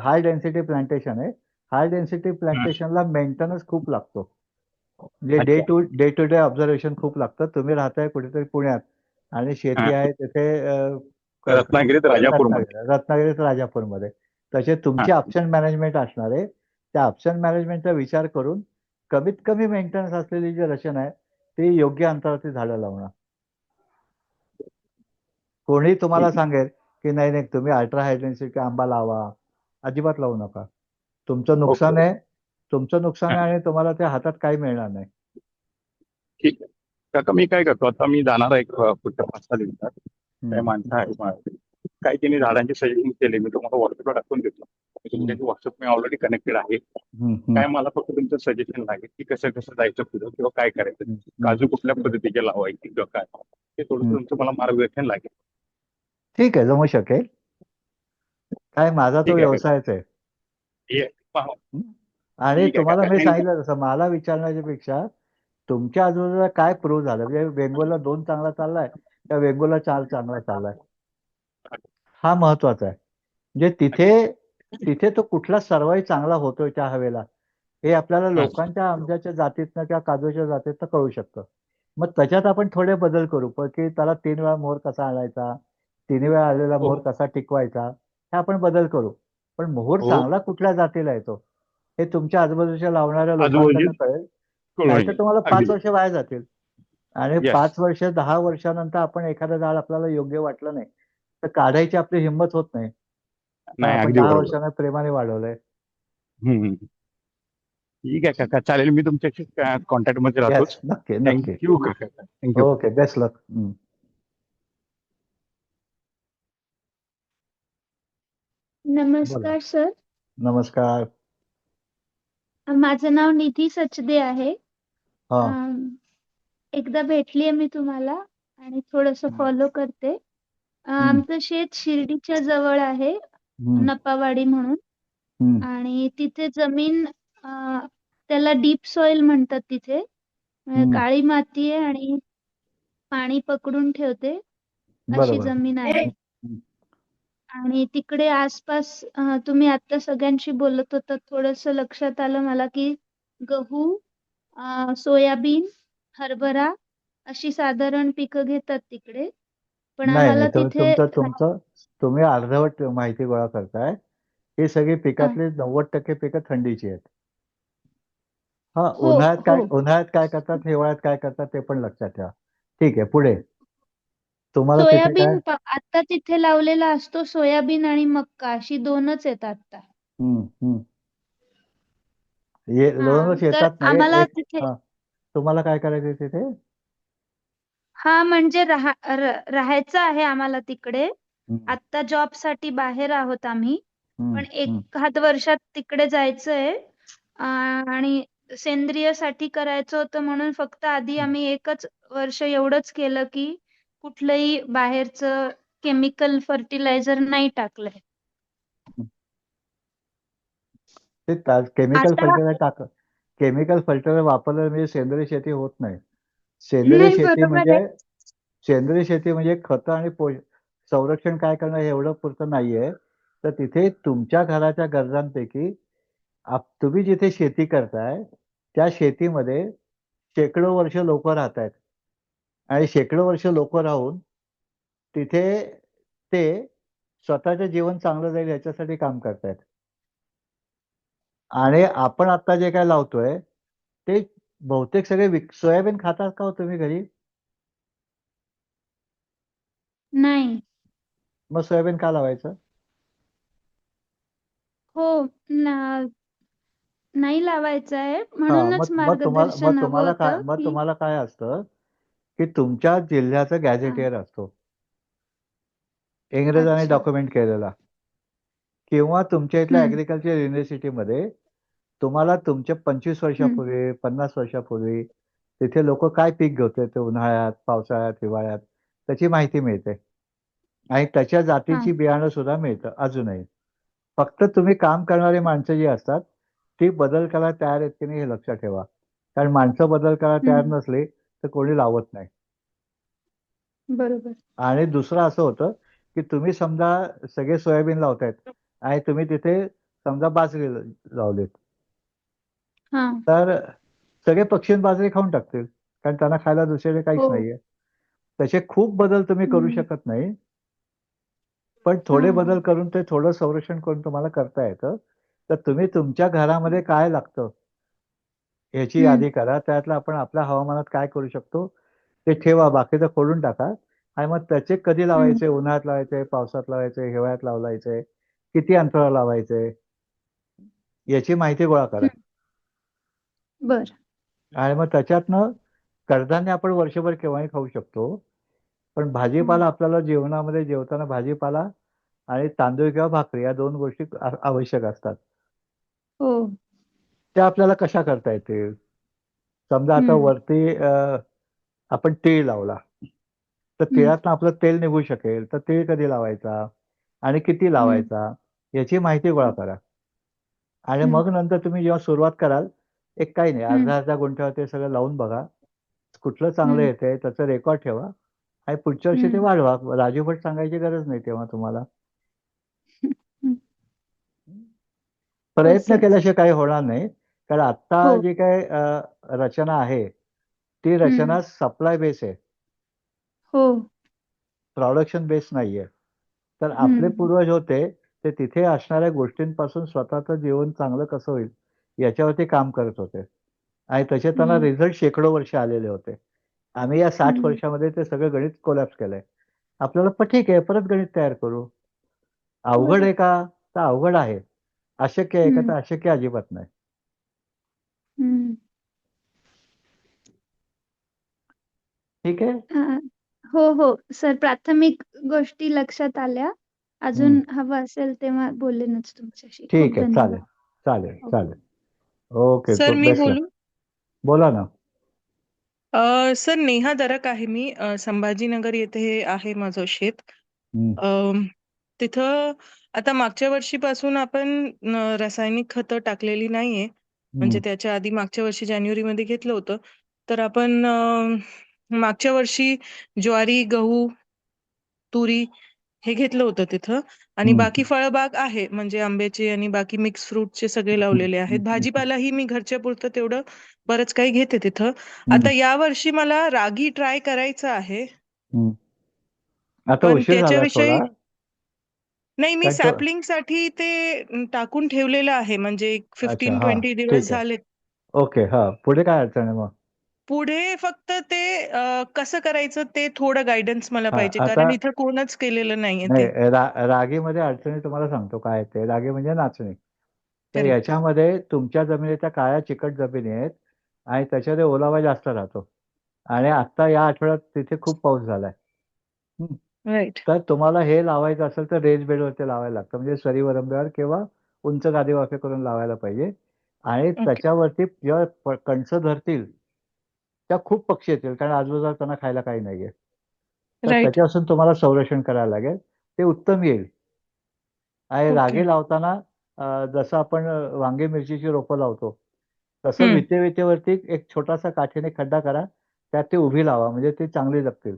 हाय डेन्सिटी प्लांटेशन आहे. हाय डेन्सिटी हा. प्लांटेशनला मेंटेनन्स खूप लागतो. म्हणजे अच्छा. डे टू डे ऑब्झर्वेशन खूप लागतं. तुम्ही राहताय कुठेतरी पुण्यात आणि हा. शेती आहे तिथे रत्नागिरीत राजापूरमध्ये. रत्नागिरीत राजापूरमध्ये. तसे हा. तुमचे ऑप्शन मॅनेजमेंट असणार आहे. त्या ऑप्शन मॅनेजमेंटचा विचार करून कमीत कमी मेंटेनन्स असलेली जी रचना आहे ती योग्य अंतरावरती झाडं लावणं. कोणी तुम्हाला ठीक. सांगेल की नाही नाही तुम्ही अल्ट्रा हाय डेन्सिटी आंबा लावा, अजिबात लावू नका. तुमचं नुकसान ओके. आहे, तुमचं नुकसान हा. आहे आणि तुम्हाला त्या हातात काही मिळणार नाही. ठीक आहे काका, मी काय करतो आता, मी जाणार आहे पुढच्या 5-6 दिवसात. हम्म, काही माणसं आहेत माझ्याकडे. काही त्यांनी झाडांचे सजेशन केले, मी तुम्हाला व्हॉट्सअपला टाकून देतो. हम्म, तुमच्याशी व्हॉट्सअप मी ऑलरेडी कनेक्टेड आहे. हम्म, हम्म, काय मला फक्त तुमचं सजेशन लागेल की कसं कसं जायचं पुढं किंवा काय करायचं, हम्म, काजू कुठल्या पद्धतीचे लावायची किंवा काय, ते थोडंसं हम्म. तुमचं मला मार्गदर्शन लागेल. ठीक आहे, जमू शकेल. काय माझा तो ठीक आहे काका. व्यवसायच आहे. ठीक आहे. हं? आणि ठीक आहे तुम्हाला काका, मी थँक्यू. सांगितलं तसं मला विचारण्याच्या पेक्षा तुमच्या आजूबाजूला काय प्रूव्ह झालं, म्हणजे वेंगुर्ला 2 चांगला चाललाय का वेंगुर्ला 4 चांगला चाललाय, हा महत्वाचा आहे. म्हणजे तिथे तिथे तो कुठला सर्वाही चांगला होतोय त्या हवेला हे आपल्याला हा. लोकांच्या आंब्याच्या जातीतनं किंवा काजूच्या जातीतनं कळू शकतं. मग त्याच्यात आपण थोडे बदल करू, पण की त्याला 3 वेळा मोहर कसा आणायचा, 3 वेळा आलेला हो मोहर कसा टिकवायचा, हे आपण बदल करू. पण मोहर हो, चांगला कुठल्या जातीला येतो हे तुमच्या आजूबाजूच्या लावणाऱ्या आजूबाजू लोकांकडनं कळेल. कळून नाहीतर येईल. तुम्हाला अगदी 5 वर्ष वाया जातील. आणि येस. 5 वर्ष 10 वर्षानंतर आपण एखादं झाड आपल्याला योग्य वाटलं नाही तर काढायची आपली हिंमत होत नाही. पण नाही, आपण अगदी 10 बरोबर. वर्षांना प्रेमाने वाढवलंय. हम्म. ठीक आहे काका, चालेल, मी तुमच्याशी कॉन्टॅक्ट मध्ये येस, राहतोच. नक्की नक्की. थँक्यू काका, थँक्यू. ओके, बेस्ट लक. बोला. नमस्कार सर. नमस्कार. माझं नाव निधी सचदे आहे. हा. एकदा भेटलीये मी तुम्हाला आणि थोडंसं फॉलो करते. आमचं शेत शिर्डीच्या जवळ आहे, हम्म, नपावाडी म्हणून. हम्म, आणि तिथे जमीन त्याला डीप सॉइल म्हणतात तिथे. म्हणजे हम्म. काळी माती आहे आणि पाणी पकडून ठेवते अशी बरोबर. जमीन आहे. हम्म. आणि तिकडे आसपास तुम्ही आता सगळ्यांशी बोलत होता, थोडंसं लक्षात आलं मला की गहू, सोयाबीन, हरभरा अशी साधारण पिकं घेतात तिकडे. पण नाही आम्हाला नाही तिथे तुम्ही अर्धवट माहिती गोळा करताय. ही सगळी अ, पिकातली 90% पिकं थंडीची आहेत. हा, हो, हो. उन्हाळ्यात काय करतात, हिवाळ्यात काय करतात ते पण लक्षात ठेवा. ठीक आहे, पुढे तुम्हाला तिथे काय. आता तिथे लावलेला असतो सोयाबीन आणि मक्का अशी 2च आहेत आता. हम्म, हम्म. हां, दोनच तर येतात नाही आम्हाला एक. तिथे हा, तुम्हाला काय करायचं तिथे. म्हणजे राहायचं आहे आम्हाला तिकडे. हम्म, आत्ता जॉबसाठी बाहेर आहोत आम्ही. हम्म, पण हम्म, एखाद वर्षात तिकडे जायचंय. आणि सेंद्रियसाठी करायचं होतं म्हणून फक्त आधी हम्म. आम्ही 1च वर्ष एवढंच केलं की कुठलंही बाहेरचं केमिकल फर्टिलायझर नाही टाकलंय. ते केमिकल आता फर्टिलायझर केमिकल फर्टिलायझर वापरलं म्हणजे सेंद्रिय शेती होत नाही. सेंद्रिय नाही शेती बरोबर म्हणजे आहे. सेंद्रिय शेती म्हणजे खतं आणि संरक्षण काय करणं हे एवढं पुरतं नाहीये. तर तिथे तुमच्या घराच्या गरजांपैकी तुम्ही जिथे शेती करताय त्या शेतीमध्ये शेकडो वर्ष लोक राहत आहेत आणि शेकडो वर्ष लोक राहून तिथे ते स्वतःचं जीवन चांगलं जाईल याच्यासाठी काम करतायत. आणि आपण आता जे काय लावतोय ते बहुतेक सगळे सोयाबीन खातात का हो तुम्ही घरी? नाही. मग सोयाबीन का लावायचं? हो, नाही लावायचं आहे हा म्हणूनच मग मार्गदर्शन हवं होतं की तुम्हाला काय असतं की तुमच्या जिल्ह्याचा हा, गॅझेटियर असतो इंग्रजांनी अच्छा. डॉक्युमेंट केलेला, किंवा तुमच्या इथल्या हम्म, ऍग्रिकल्चर युनिव्हर्सिटीमध्ये तुम्हाला तुमच्या 25 हम्म, वर्षापूर्वी 50 वर्षापूर्वी तिथे लोक काय पीक घेत होते उन्हाळ्यात, पावसाळ्यात, हिवाळ्यात त्याची माहिती मिळते आणि त्याच्या हा, जातीची बियाणं सुद्धा मिळतं अजूनही. फक्त तुम्ही काम करणारी माणसं जी असतात ती बदल करायला तयार आहेत की नाही हे लक्षात ठेवा. कारण माणसं बदल करायला तयार हम्म, नसली तर कोणी लावत नाही. बरोबर. आणि दुसरं असं होतं की तुम्ही समजा सगळे सोयाबीन लावतायत आणि तुम्ही तिथे समजा बाजरी लावलीत, हा, तर सगळे पक्षी बाजरी खाऊन टाकतील कारण त्यांना खायला दुसरे काहीच हो. नाहीये. तसे खूप बदल तुम्ही करू हम्म, शकत नाही, पण हा, थोडे बदल करून ते थोडं संरक्षण करून तुम्हाला करता येतं. तर तुम्ही तुमच्या घरामध्ये काय लागतं ह्याची हम्म, यादी करा. त्यातलं आपण आपल्या हवामानात काय करू शकतो ते ठेवा, बाकीचं खोडून टाका. आणि मग त्याचे कधी हम्म, लावायचे, उन्हाळ्यात लावायचे, पावसात लावायचे, हिवाळ्यात लावायचे, किती अंतरावर लावायचे याची माहिती गोळा करा. हम्म, बर. आणि मग त्याच्यातनं कडधान्य आपण वर्षभर केव्हाही खाऊ शकतो, पण हम्म, भाजीपाला आपल्याला जेवणामध्ये जेवताना भाजीपाला आणि तांदूळ किंवा भाकरी या 2 गोष्टी आवश्यक असतात. हो. त्या आपल्याला कशा करता येतील? समजा आता हम्म, वरती आपण तीळ लावला तर हम्म, तिळातनं आपलं तेल निघू शकेल, तर तीळ कधी लावायचा आणि किती हम्म, लावायचा याची माहिती गोळा करा. आणि हम्म, मग नंतर तुम्ही जेव्हा सुरुवात कराल, एक काही नाही हम्म, अर्धा-अर्धा गुंठ्यावर ते सगळं लावून बघा. कुठलं चांगलं हम्म, येतंय त्याचं रेकॉर्ड ठेवा आणि पुढच्या वर्षी ते हम्म, वाढवा. राजूभट सांगायची गरज नाही तेव्हा तुम्हाला. हम्म. हो प्रयत्न सर. केल्याशिवाय काही होणार नाही. कारण आत्ता हो. जी काही रचना आहे, ती हम्म, रचना सप्लाय बेस आहे, हो. प्रोडक्शन बेस नाहीये. तर आपले हम्म, पूर्वज होते ते तिथे असणाऱ्या गोष्टींपासून स्वतःचं जीवन चांगलं कसं होईल याच्यावरती काम करत होते आणि तसे त्यांना हम्म, रिझल्ट शेकडो वर्ष आलेले होते. आम्ही या 60 हम्म, वर्षामध्ये ते सगळं गणित कोलॅप्स केलंय. आपल्याला पण ठीक आहे, परत गणित तयार करू. अवघड बरं. आहे का? तर अवघड आहे. अशक्य आहे का? हम्म, तर अशक्य अजिबात नाही. हम्म. ठीक आहे? अ, हो, हो. सर प्राथमिक गोष्टी लक्षात आल्या. हं. अजून हवं असेल तेव्हा बोलेनच तुमच्याशी. खूप ठीक आहे. चालेल. धन्यवाद. चालेल, हो. चालेल. ओके. सर मी बेस्ट लक. बोलू? बोला ना. सर नेहा दरक आहे मी. संभाजीनगर येथे आहे माझं शेत. हं, अम, तिथं आता मागच्या वर्षीपासून आपण रासायनिक खतं टाकलेली नाहीये. म्हणजे हं, त्याच्या आधी मागच्या वर्षी जानेवारीमध्ये घेतलं होतं. तर आपण मागच्या वर्षी ज्वारी, गहू, तुरी हे घेतलं होतं तिथं. आणि हं, बाकी फळबाग आहे म्हणजे आंब्याचे आणि बाकी मिक्स फ्रूटचे सगळे हं, लावलेले आहेत. हं, हं, भाजीपालाही मी घरच्या पुरतं तेवढं बरंच काही घेते तिथं. हं, आता या वर्षी मला रागी ट्राय करायचं आहे. हं. आता पण उशीर झाला त्याच्याविषयी थोडा. नाही, मी कारण तो सॅपलिंगसाठी ते टाकून ठेवलेलं आहे म्हणजे अच्छा. 15-20 हां. दिवस ठीक आहे. झालेत. ओके. हां. पुढे काय अडचण आहे मग? पुढे फक्त ते कसं करायचं ते थोडं गाईडन्स मला हां. पाहिजे आता कारण इथं कोणच केलेलं नाहीये नाही ते. रागीमध्ये अडचणी तुम्हाला सांगतो काय आहेत ते. रागी म्हणजे नाचणी. तर करेक्ट. याच्यामध्ये तुमच्या जमिनीच्या काळ्या चिकट जमिनी आहेत आणि त्याच्यामध्ये ओलावा जास्त राहतो आणि आत्ता या आठवड्यात तिथे खूप पाऊस झालाय. हं. राईट. तर तुम्हाला हे लावायचं असेल तर रेज बेडवरती लावायला लागतं. म्हणजे सरी वरंब्यावर किंवा उंच गादी करून लावायला पाहिजे आणि ओके. त्याच्यावरती जेव्हा कणसं धरतील, त्या खूप पक्षी येतील कारण आजूबाजूला त्यांना खायला काही नाहीये. तर राईट. त्याच्यापासून तुम्हाला संरक्षण करायला लागेल, ते उत्तम येईल. आणि ओके. रागे लावताना जसं आपण वांगे मिरचीची रोपं लावतो तसं हम्म. विटेवरती एक छोटासा काठीने खड्डा करा, त्यात ती उभी लावा, म्हणजे ती चांगली जगतील.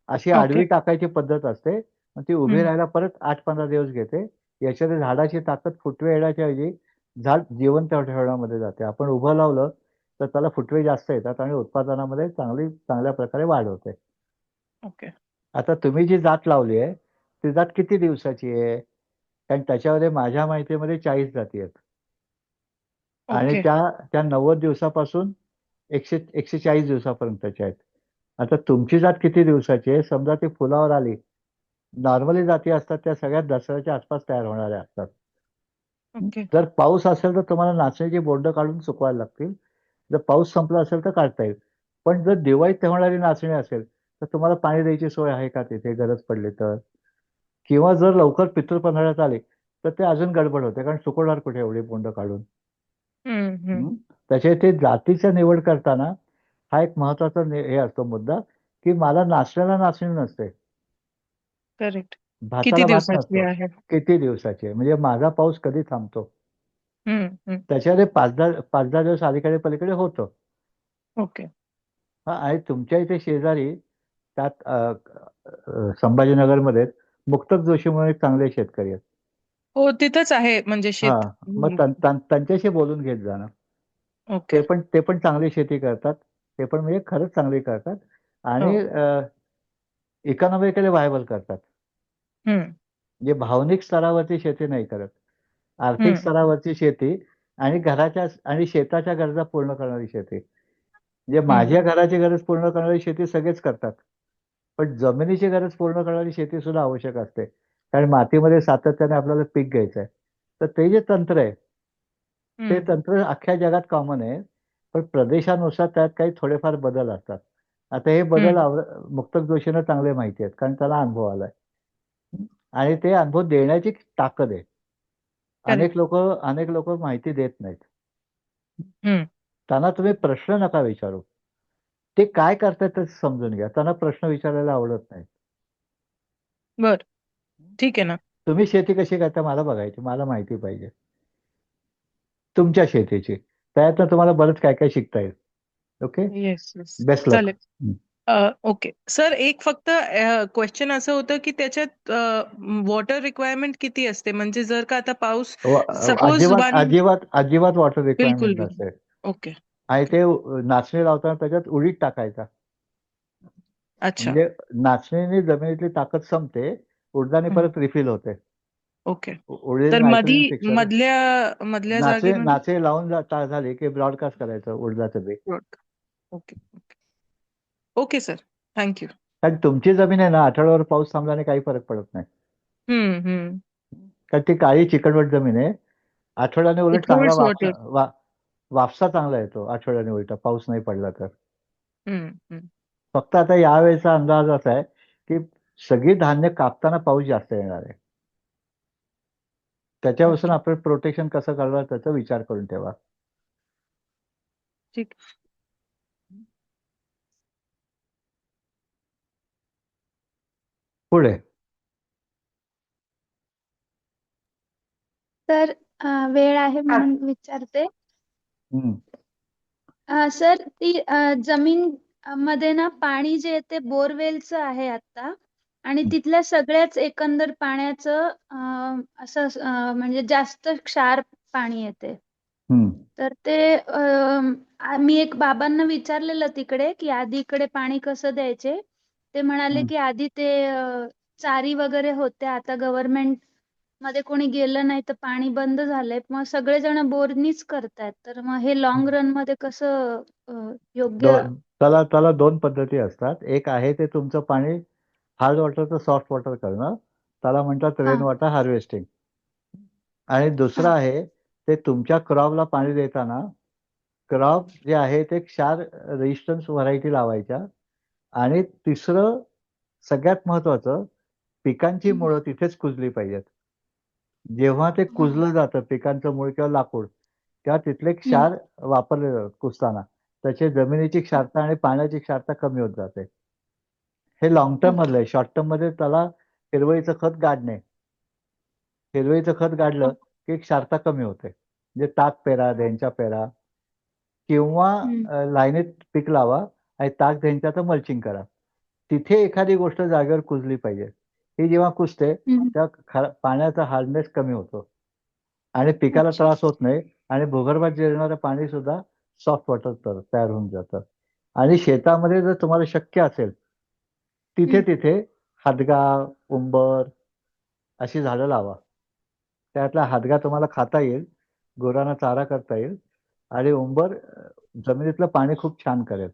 अशी ओके. आडवी टाकायची पद्धत असते, पण ती उभी हम्म. राहायला परत 8-15 दिवस घेते. याच्यात झाडाची ताकद फुटवे येण्याच्या ऐवजी झाड जिवंत ठेवण्यामध्ये जाते. आपण उभं लावलं तर त्याला फुटवे जास्त येतात आणि उत्पादनामध्ये चांगल्या प्रकारे वाढ होते. ओके. आता तुम्ही जी जात लावली आहे, ती जात किती दिवसाची आहे? कारण त्याच्यामध्ये माझ्या माहितीमध्ये 40 जाती आहेत. आणि ओके. त्या 90 दिवसापासून 140 दिवसापर्यंतच्या आहेत. आता तुमची जात किती दिवसाची आहे? समजा ती फुलावर आली. नॉर्मली जाती असतात त्या सगळ्यात दसऱ्याच्या आसपास तयार होणाऱ्या असतात. ओके. जर पाऊस असेल तर तुम्हाला नाचणीची बोंड काढून सुकवायला लागतील. जर पाऊस संपला असेल तर काढता येईल. पण जर दिवाळीत होणारी नाचणी असेल तर तुम्हाला पाणी द्यायची सोय आहे का तिथे गरज पडली तर? किंवा जर लवकर पितृपंधरात आले तर ते अजून गडबड होते, कारण सुकवणार कुठे एवढी बोंड काढून? त्याचे ते जातीच्या निवड करताना हा एक महत्वाचा हे असतो मुद्दा, की मला नाचण्याला नाचणी नसते, करेक्ट. किती भाताला भात दिवसाची नसतो. आहे? किती दिवसाची आहे, म्हणजे माझा पाऊस कधी थांबतो? हम्म. त्याच्यामध्ये 5-10 दिवस अलीकडे पलीकडे होतं. ओके. हा, आणि तुमच्या इथे शेजारी त्यात संभाजीनगरमध्ये मुक्तक जोशी म्हणून एक चांगले शेतकरी आहेत. हो, तिथंच आहे म्हणजे हा, शेत. मग त्यांच्याशी बोलून घेत जाणं. ओके. ते पण चांगली शेती करतात. ते पण म्हणजे खरंच चांगली करतात आणि हो. इकॉनॉमिकली व्हायबल करतात. हम्म. म्हणजे भावनिक स्तरावरती शेती नाही करत, आर्थिक हम्म. स्तरावरची शेती आणि घराच्या आणि शेताच्या गरजा पूर्ण करणारी शेती. म्हणजे हम्म. माझ्या घराची गरज पूर्ण करणारी शेती सगळेच करतात, पण जमिनीची गरज पूर्ण करणारी शेती सुद्धा आवश्यक असते. कारण मातीमध्ये सातत्याने आपल्याला पीक घ्यायचं आहे. तर ते जे तंत्र आहे, ते हम्म. तंत्र अख्ख्या जगात कॉमन आहे, पण प्रदेशानुसार त्यात काही थोडेफार बदल असतात. आता हे बदल हम्म. मुक्तक जोशींना चांगले माहिती आहेत, कारण त्याला अनुभव आलाय आणि ते अनुभव देण्याची ताकद आहे. करेक्ट. अनेक लोक माहिती देत नाहीत. हम्म. त्यांना तुम्ही प्रश्न नका विचारू, ते काय करतात ते समजून घ्या. त्यांना प्रश्न विचारायला आवडत नाही. बर, ठीक आहे ना. तुम्ही शेती कशी करता मला बघायची, मला माहिती पाहिजे तुमच्या शेतीची. त्यातनं तुम्हाला बरंच काय काय शिकता येईल. ओके, येस येस, बेस्ट लक. चालेल. ओके सर, एक फक्त क्वेश्चन असं होतं की त्याच्यात वॉटर रिक्वायरमेंट किती असते? म्हणजे जर का आता पाऊस सपोज अजिबात वॉटर बिलकुल रिक्वायरमेंट नसते. ओके. आणि ते नाचणी लावताना त्याच्यात उडीद टाकायचा. अच्छा. म्हणजे नाचणीने जमिनीतली ताकद संपते, उडदाने परत रिफिल होते. ओके. उडीद तर नायट्रोजन फिक्सर. मधल्या जागेमध्ये नाचणी लावून झाली की ब्रॉडकास्ट करायचं उडदाचं बी. ओके. Okay sir, thank you. कारण तुमची जमीन आहे ना, आठवड्यावर पाऊस थांबल्याने काही फरक पडत नाही. हम्म. कारण ती काळी चिकटवट जमीन आहे. आठवड्याने उलट इट चांगला होल्ड्स वॉटर. वापसा चांगला येतो आठवड्याने उलट, पाऊस नाही पडला तर. हम्म. फक्त आता यावेळेचा अंदाज असा आहे की सगळी धान्य कापताना पाऊस जास्त येणार आहे. त्याच्यापासून आपण प्रोटेक्शन कसं करणार त्याचा विचार करून ठेवा. ठीक. पुढे तर वेळ आहे म्हणून विचारते. सर, ती जमीन मध्ये ना पाणी जे येते बोरवेलचं आहे आता, आणि तिथल्या सगळ्याच एकंदर पाण्याचं असं म्हणजे जास्त क्षार पाणी येते. तर ते मी एक बाबांना विचारलेलं तिकडे की आधी इकडे पाणी कसं द्यायचे. ते म्हणाले की आधी ते चारी वगैरे होते, आता गव्हर्नमेंट मध्ये कोणी गेलं नाही तर पाणी बंद झालंय, मग सगळेजण बोरनीच करतायत. तर मग हे लॉंग रन मध्ये कसं योग्य? त्याला 2 पद्धती असतात. एक आहे ते तुमचं पाणी हार्ड वॉटरचं सॉफ्ट वॉटर करणं, त्याला म्हणतात रेन वॉटर हार्वेस्टिंग. आणि दुसरं आहे ते तुमच्या क्रॉपला पाणी देताना क्रॉप जे आहे ते क्षार रेजिस्टन्स व्हरायटी लावायच्या. आणि तिसरं सगळ्यात महत्वाचं, पिकांची मुळं तिथेच कुजली पाहिजेत. जेव्हा ते कुजलं जातं पिकांचं मूळ किंवा लाकूड, तेव्हा तिथले क्षार वापरले जातात कुजताना. त्याचे जमिनीची क्षारता आणि पाण्याची क्षारता कमी होत जाते. हे लॉंग टर्म मधलं आहे. शॉर्ट टर्म मध्ये त्याला हिरवळीचं खत गाडणे. हिरवळीचं खत गाडलं की क्षारता कमी होते. म्हणजे ताक पेरा, धेंचा पेरा किंवा लाईनीत पीक लावा आणि ताक धेंच्याचं मल्चिंग करा. तिथे एखादी गोष्ट जागेवर कुजली पाहिजे. ही जेव्हा कुजते तेव्हा पाण्याचा हार्डनेस कमी होतो आणि पिकाला त्रास होत नाही आणि भूगर्भात जिरणारं पाणी सुद्धा सॉफ्ट वॉटर तयार होऊन जातं. आणि शेतामध्ये जर तुम्हाला शक्य असेल तिथे तिथे हदगा, उंबर अशी झाडं लावा. त्यातला हदगा तुम्हाला खाता येईल, गुरांना चारा करता येईल आणि उंबर जमिनीतलं पाणी खूप छान करेल.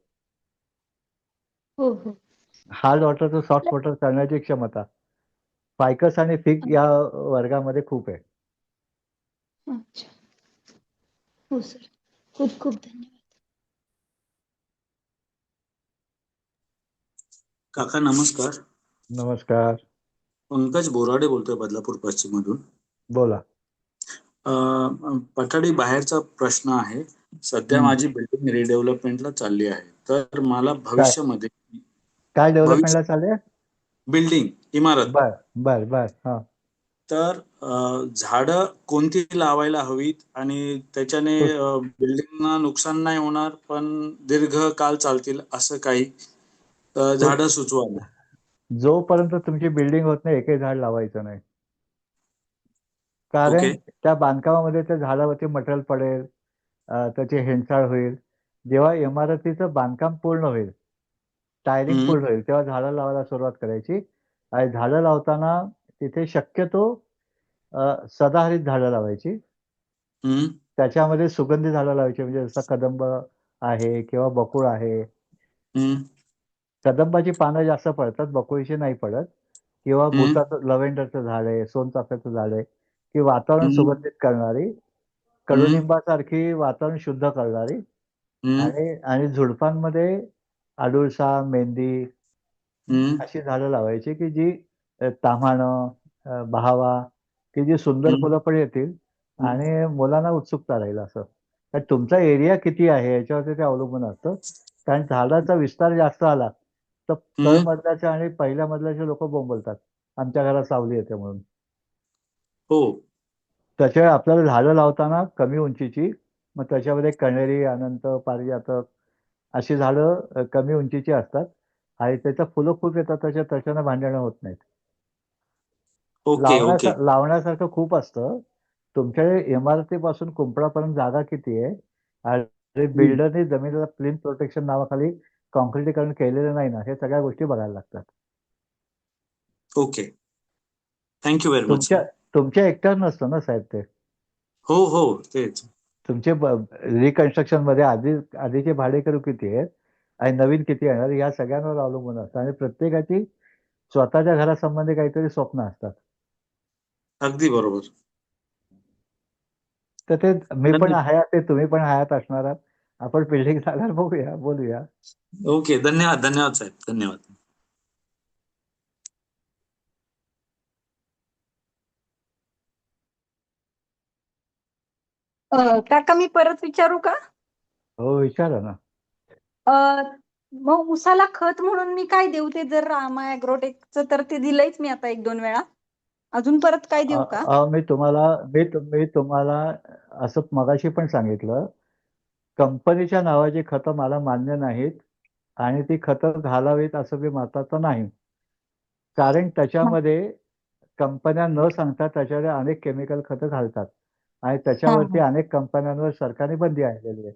हो हो. हार्ड वॉटर सॉफ्ट वॉटर करण्याची क्षमता फायकस आणि फिग या वर्गामध्ये खूप आहे. अच्छा. हो सर. खूप खूप धन्यवाद. काका नमस्कार. नमस्कार. पंकज बोराडे बोलतोय बदलापूर पश्चिम मधून. बोला. पठाडी बाहेरचा प्रश्न आहे. सध्या माझी बिल्डिंग रिडेव्हलपमेंटला चालली आहे, तर मला भविष्यामध्ये काय डेव्हलपमेंटला चालली आहे? बिल्डिंग, इमारत. बर बर बर. हा. तर झाडं कोणती लावायला हवीत आणि त्याच्याने बिल्डिंगना नुकसान नाही होणार पण दीर्घकाळ चालतील असं काही झाडं सुचवा. जोपर्यंत तुमची बिल्डिंग होत नाही एकही झाड लावायचं नाही. कारण त्या बांधकामामध्ये त्या झाडावरती मटेरियल पडेल, त्याची हेळसाळ होईल. जेव्हा इमारतीचं बांधकाम पूर्ण होईल, टायरिंग पूर्ण होईल, तेव्हा झाडं लावायला सुरुवात करायची. आणि झाडं लावताना तिथे शक्यतो सदाहरित झाडं लावायची. त्याच्यामध्ये सुगंधी झाडं लावायची, म्हणजे जसं कदंब आहे किंवा बकुळ आहे. कदंबाची पानं जास्त पडतात, बकुळीची नाही पडत. किंवा बुटाचं लव्हेंडरचं झाड आहे, सोनचाफ्याचं झाड आहे, की वातावरण सुगंधित करणारी, कडुनिंबासारखी वातावरण शुद्ध करणारी. आणि झुडपांमध्ये अडुळसा, मेंदी अशी झाडं लावायची की जी ताम्हाणं, बहावा, की जी सुंदर फुलं पण येतील आणि मुलांना उत्सुकता राहील. असं तुमचा एरिया किती आहे याच्यावरती ते अवलंबून असतं. कारण झाडाचा विस्तार जास्त आला तर तळमजल्याच्या आणि पहिल्या मजल्याचे लोक बोंबलतात, आमच्या घरात सावली येते म्हणून. त्याच्यामुळे आपल्याला झाडं लावताना कमी उंचीची, मग त्याच्यामध्ये कण्हेरी, अनंत, पारिजातक अशी झाडं कमी उंचीची असतात आणि त्याचं फुलं खूप येतात, त्याच्यानं भांडणं होत नाहीत. लावण्यासारखं खूप असतं. तुमच्या इमारतीपासून कुंपणापर्यंत जागा किती आहे आणि बिल्डरने जमिनीला प्लिंथ प्रोटेक्शन नावाखाली कॉन्क्रिटीकरण केलेलं नाही ना, हे सगळ्या गोष्टी बघायला लागतात. Okay, thank you very much. तुमच्या एकट्यावर नसतं ना साहेब ते. हो हो, तेच. तुमचे रिकन्स्ट्रक्शन मध्ये आधीचे भाडेकरू किती आहेत आणि नवीन किती येणार या सगळ्यांवर अवलंबून असतं. आणि प्रत्येकाची स्वतःच्या घरासंबंधी काहीतरी स्वप्न असतात. अगदी बरोबर. तर ते मी पण आहे, ते तुम्ही पण हयात असणार आहात. आपण बिल्डिंग झाल्यावर बघूया, बोलूया. ओके, धन्यवाद. धन्यवाद साहेब, धन्यवाद. काका मी परत विचारू का? हो विचारा ना. मग उसाला खत म्हणून मी काय देऊ? ते जर रामा ॲग्रोटेकचं तर ते दिलंयच मी आता 1-2 वेळा. अजून परत काय देऊ का? मी तुम्हाला असं मगाशी पण सांगितलं, कंपनीच्या नावाची खतं मला मान्य नाहीत आणि ती खतं घालावीत असं मी मताचं नाही. कारण त्याच्यामध्ये कंपन्या न सांगता त्याच्यावर अनेक केमिकल खतं घालतात आणि त्याच्यावरती अनेक कंपन्यांवर सरकारने बंदी आणलेली आहे.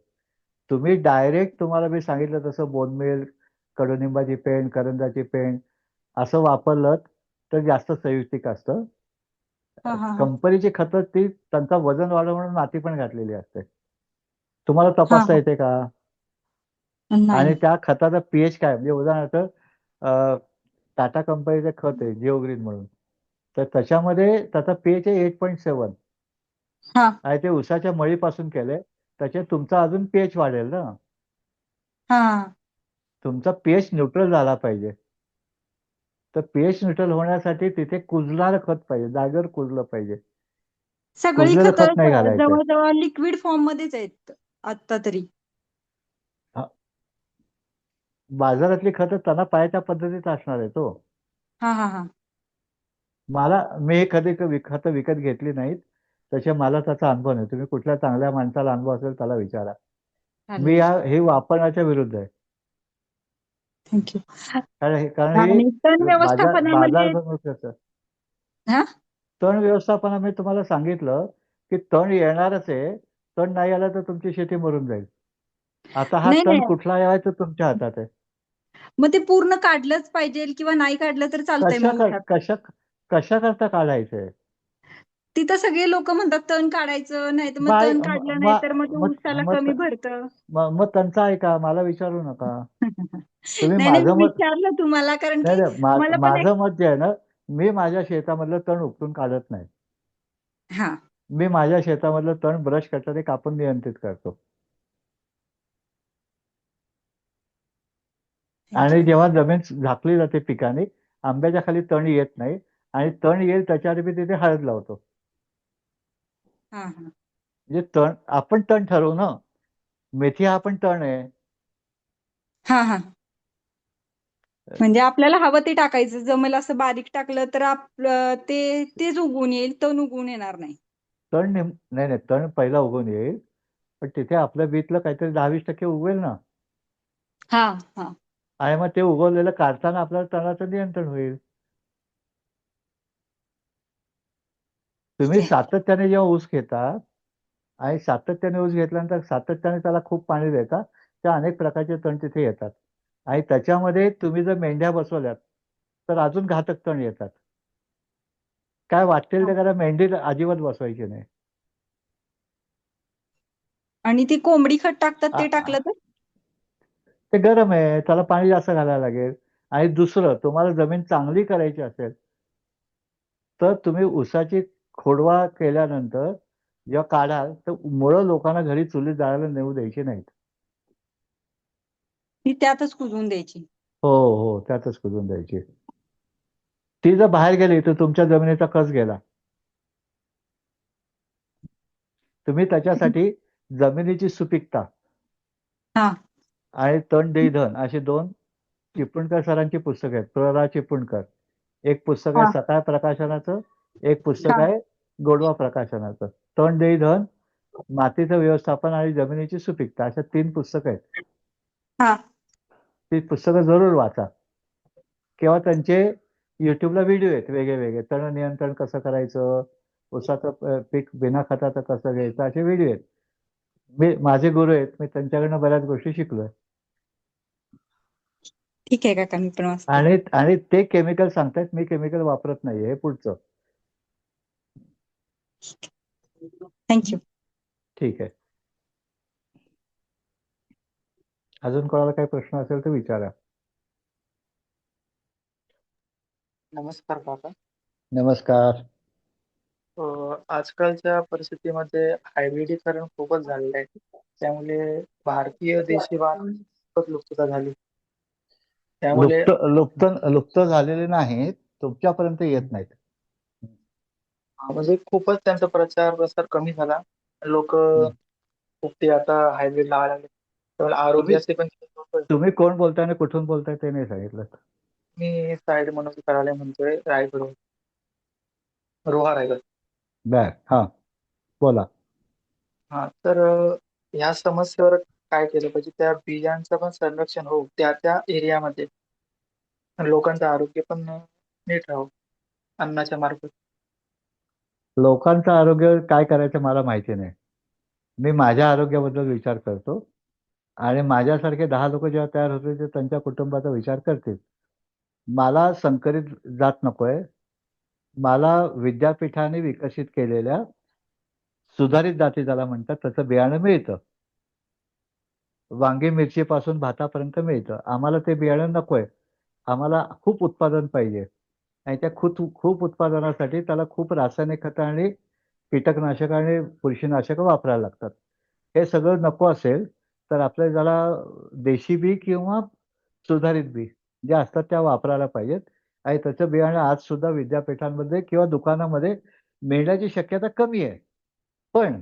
तुम्ही डायरेक्ट, तुम्हाला मी सांगितलं तसं बोनमील, कडुनिंबाची पेंड, करंजाची पेंड असं वापरलं तर जास्त संयुक्तिक असतं. कंपनीची खतं ती त्यांचा वजन वाढव म्हणून माती पण घातलेली असते. तुम्हाला तपासता येते का? आणि त्या खताचा पीएच काय, म्हणजे उदाहरणार्थ टाटा कंपनीचे खत आहे जिओग्रीन म्हणून, तर त्याच्यामध्ये त्याचा पीएच आहे 8.7 आणि ते उसाच्या मळीपासून केलंय. त्याच्यात तुमचा अजून पीएच वाढेल ना. तुमचा पीएच न्यूट्रल झाला पाहिजे. तर पीएच न्यूट्रल होण्यासाठी तिथे कुजणारं खत पाहिजे, जागेवर कुजलं पाहिजे. सगळी खत जवळजवळ लिक्विड फॉर्म मध्येच आहेत आता तरी. बाजारातली खतं त्यांना पायाच्या पद्धतीत असणार आहे तो. हा हा हा मी हे कधी खतं विकत घेतली नाहीत, तसे मला त्याचा अनुभव नाही. तुम्ही कुठल्या चांगल्या माणसाला अनुभव असेल त्याला विचारा. मी चालेल. हे वापरण्याच्या विरुद्ध आहे. थँक्यू. कारण हे आणि तण बाजार व्यवस्थापनामध्ये बाजार हा तण व्यवस्थापना मी तुम्हाला सांगितलं की तण येणारच आहे. तण नाही आला तर तुमची शेती मरून जाईल. आता हा नाही तण नाही कुठला यायचा तुमच्या हातात आहे. मग ते पूर्ण काढलंच पाहिजे किंवा नाही काढलं तर चालतंय मग उसात? कशा करता काढायचंय? तिथं सगळे लोक म्हणतात तण काढायचं नाही तर मग बाय तण म- काढलं नाही म- तर मग ते मग उसाला मग कमी भरतं. मग त्यांचा ऐका, मला विचारू नका. तुम्ही नाही नाही मी माझं मत विचारलं तुम्हाला कारण नाही की नाही, मला पण एक माझं मत जे आहे ना, मी माझ्या शेतामधलं तण उपटून काढत नाही. हा मी माझ्या शेतामधलं तण ब्रश कटरने कापून नियंत्रित करतो. आणि जेव्हा जमीन झाकली जाते पिकाने, आंब्याच्या खाली तण येत नाही आणि तण येईल त्याच्यावर मी तिथे हळद लावतो. हा हा म्हणजे आपण तण ठरवू ना. मेथी हा पण तण आहे. हा हा म्हणजे आपल्याला हवं ते टाकायचं. जमेल असं बारीक टाकलं तर आपलं तेच उगवून येईल, तण उगवून येणार नाही. नाही नाही, तण पहिला उगवून येईल, पण तिथे आपल्या बीतलं काहीतरी 10-20% उगवेल ना. हा हा आणि मग ते उगवलेलं काढताना आपल्याला तणाचं नियंत्रण होईल. तुम्ही ठीक आहे. सातत्याने जेव्हा ऊस घेता आणि सातत्याने ऊस घेतल्यानंतर सातत्याने त्याला खूप पाणी देता, त्या अनेक प्रकारचे तण तिथे येतात. आणि त्याच्यामध्ये तुम्ही जर मेंढ्या बसवल्यात तर अजून घातक तण येतात. काय वाटेल ते करा, मेंढी अजिबात बसवायची नाही. आणि ती कोंबडी खत टाकतात आ- ते आ- टाकलं तर? ते गरम आहे, त्याला पाणी जास्त घालायला लागेल. आणि दुसरं, तुम्हाला जमीन चांगली करायची असेल तर तुम्ही ऊसाची खोडवा केल्यानंतर जेव्हा काढाल तर मुळं लोकांना घरी चुलीत जाळायला नेऊ द्यायची नाहीत. ती त्यातच कुजवून द्यायची. हो हो, त्यातच कुजून द्यायची. ती जर बाहेर गेली तर तुमच्या जमिनीचा कस गेला. तुम्ही त्याच्यासाठी जमिनीची सुपीकता हा आणि तण देई धन अशी 2 चिपळूणकर सरांची पुस्तकं आहेत. प्र. चिपळूणकर. एक पुस्तक आहे हा सकाळ प्रकाशनाचं, एक पुस्तक हा आहे गोडवा प्रकाशनाचं. तण देई धन, मातीचं व्यवस्थापन आणि जमिनीची सुपीकता अशा 3 पुस्तकं आहेत. हा ती पुस्तकं जरूर वाचा. किंवा त्यांचे युट्यूबला व्हिडिओ आहेत वेगळे वेगळे. तण नियंत्रण कसं करायचं, ऊसाचं पीक बिना खताचं कसं घ्यायचं, असे व्हिडिओ आहेत. माझे गुरु आहेत, मी त्यांच्याकडनं बऱ्याच गोष्टी शिकलोय. ठीक आहे काका, मी पण वाचते. आणि ते केमिकल सांगतायत, मी केमिकल वापरत नाहीये. हे पुढचं. थँक्यू. ठीक आहे. अजून कोणाला काही प्रश्न असेल तर विचारा. नमस्कार काका. नमस्कार. आजकालच्या परिस्थितीमध्ये हायब्रिडीकरण खूपच झालेलं आहे. त्यामुळे भारतीय देशी वाहन खूपच लुप्तता झाली. त्यामुळे लुप्त झालेले नाहीत, तुमच्यापर्यंत येत नाहीत. म्हणजे खूपच त्यांचा प्रचार प्रसार कमी झाला. लोक खूप ते आता हायब्रिड लावायला लागले. त्यामुळे आरोग्याचे पण तुम्ही कोण बोलताय आणि कुठून बोलताय ते नाही सांगितलं. मी साईड म्हणून करायला म्हणतोय, रायगड, रोहा रायगड. बर, हा बोला. हा, तर ह्या समस्येवर काय केलं पाहिजे? त्या बियांचं पण संरक्षण हो त्या एरियामध्ये, लोकांचं आरोग्य पण नीट राहू अन्नाच्या मार्फत. लोकांचं आरोग्य काय करायचं मला माहिती नाही. मी माझ्या आरोग्याबद्दल विचार करतो आणि माझ्यासारखे 10 लोक जेव्हा तयार होतील ते त्यांच्या कुटुंबाचा विचार करतील. मला संकरित जात नकोय. मला विद्यापीठाने विकसित केलेल्या सुधारित जाती ज्याला म्हणतात त्याचं बियाणं मिळतं. वांगी मिरचीपासून भातापर्यंत मिळतं. आम्हाला ते बियाणं नकोय. आम्हाला खूप उत्पादन पाहिजे आणि त्या खूप उत्पादनासाठी त्याला खूप रासायनिक खतं आणि कीटकनाशक आणि बुरशीनाशक वापरायला लागतात. हे सगळं नको असेल तर आपल्याला ज्याला देशी बी किंवा सुधारित बी जे असतात त्या वापरायला पाहिजेत. आणि त्याचं बियाणं आज सुद्धा विद्यापीठांमध्ये किंवा दुकानामध्ये मिळण्याची शक्यता कमी आहे. पण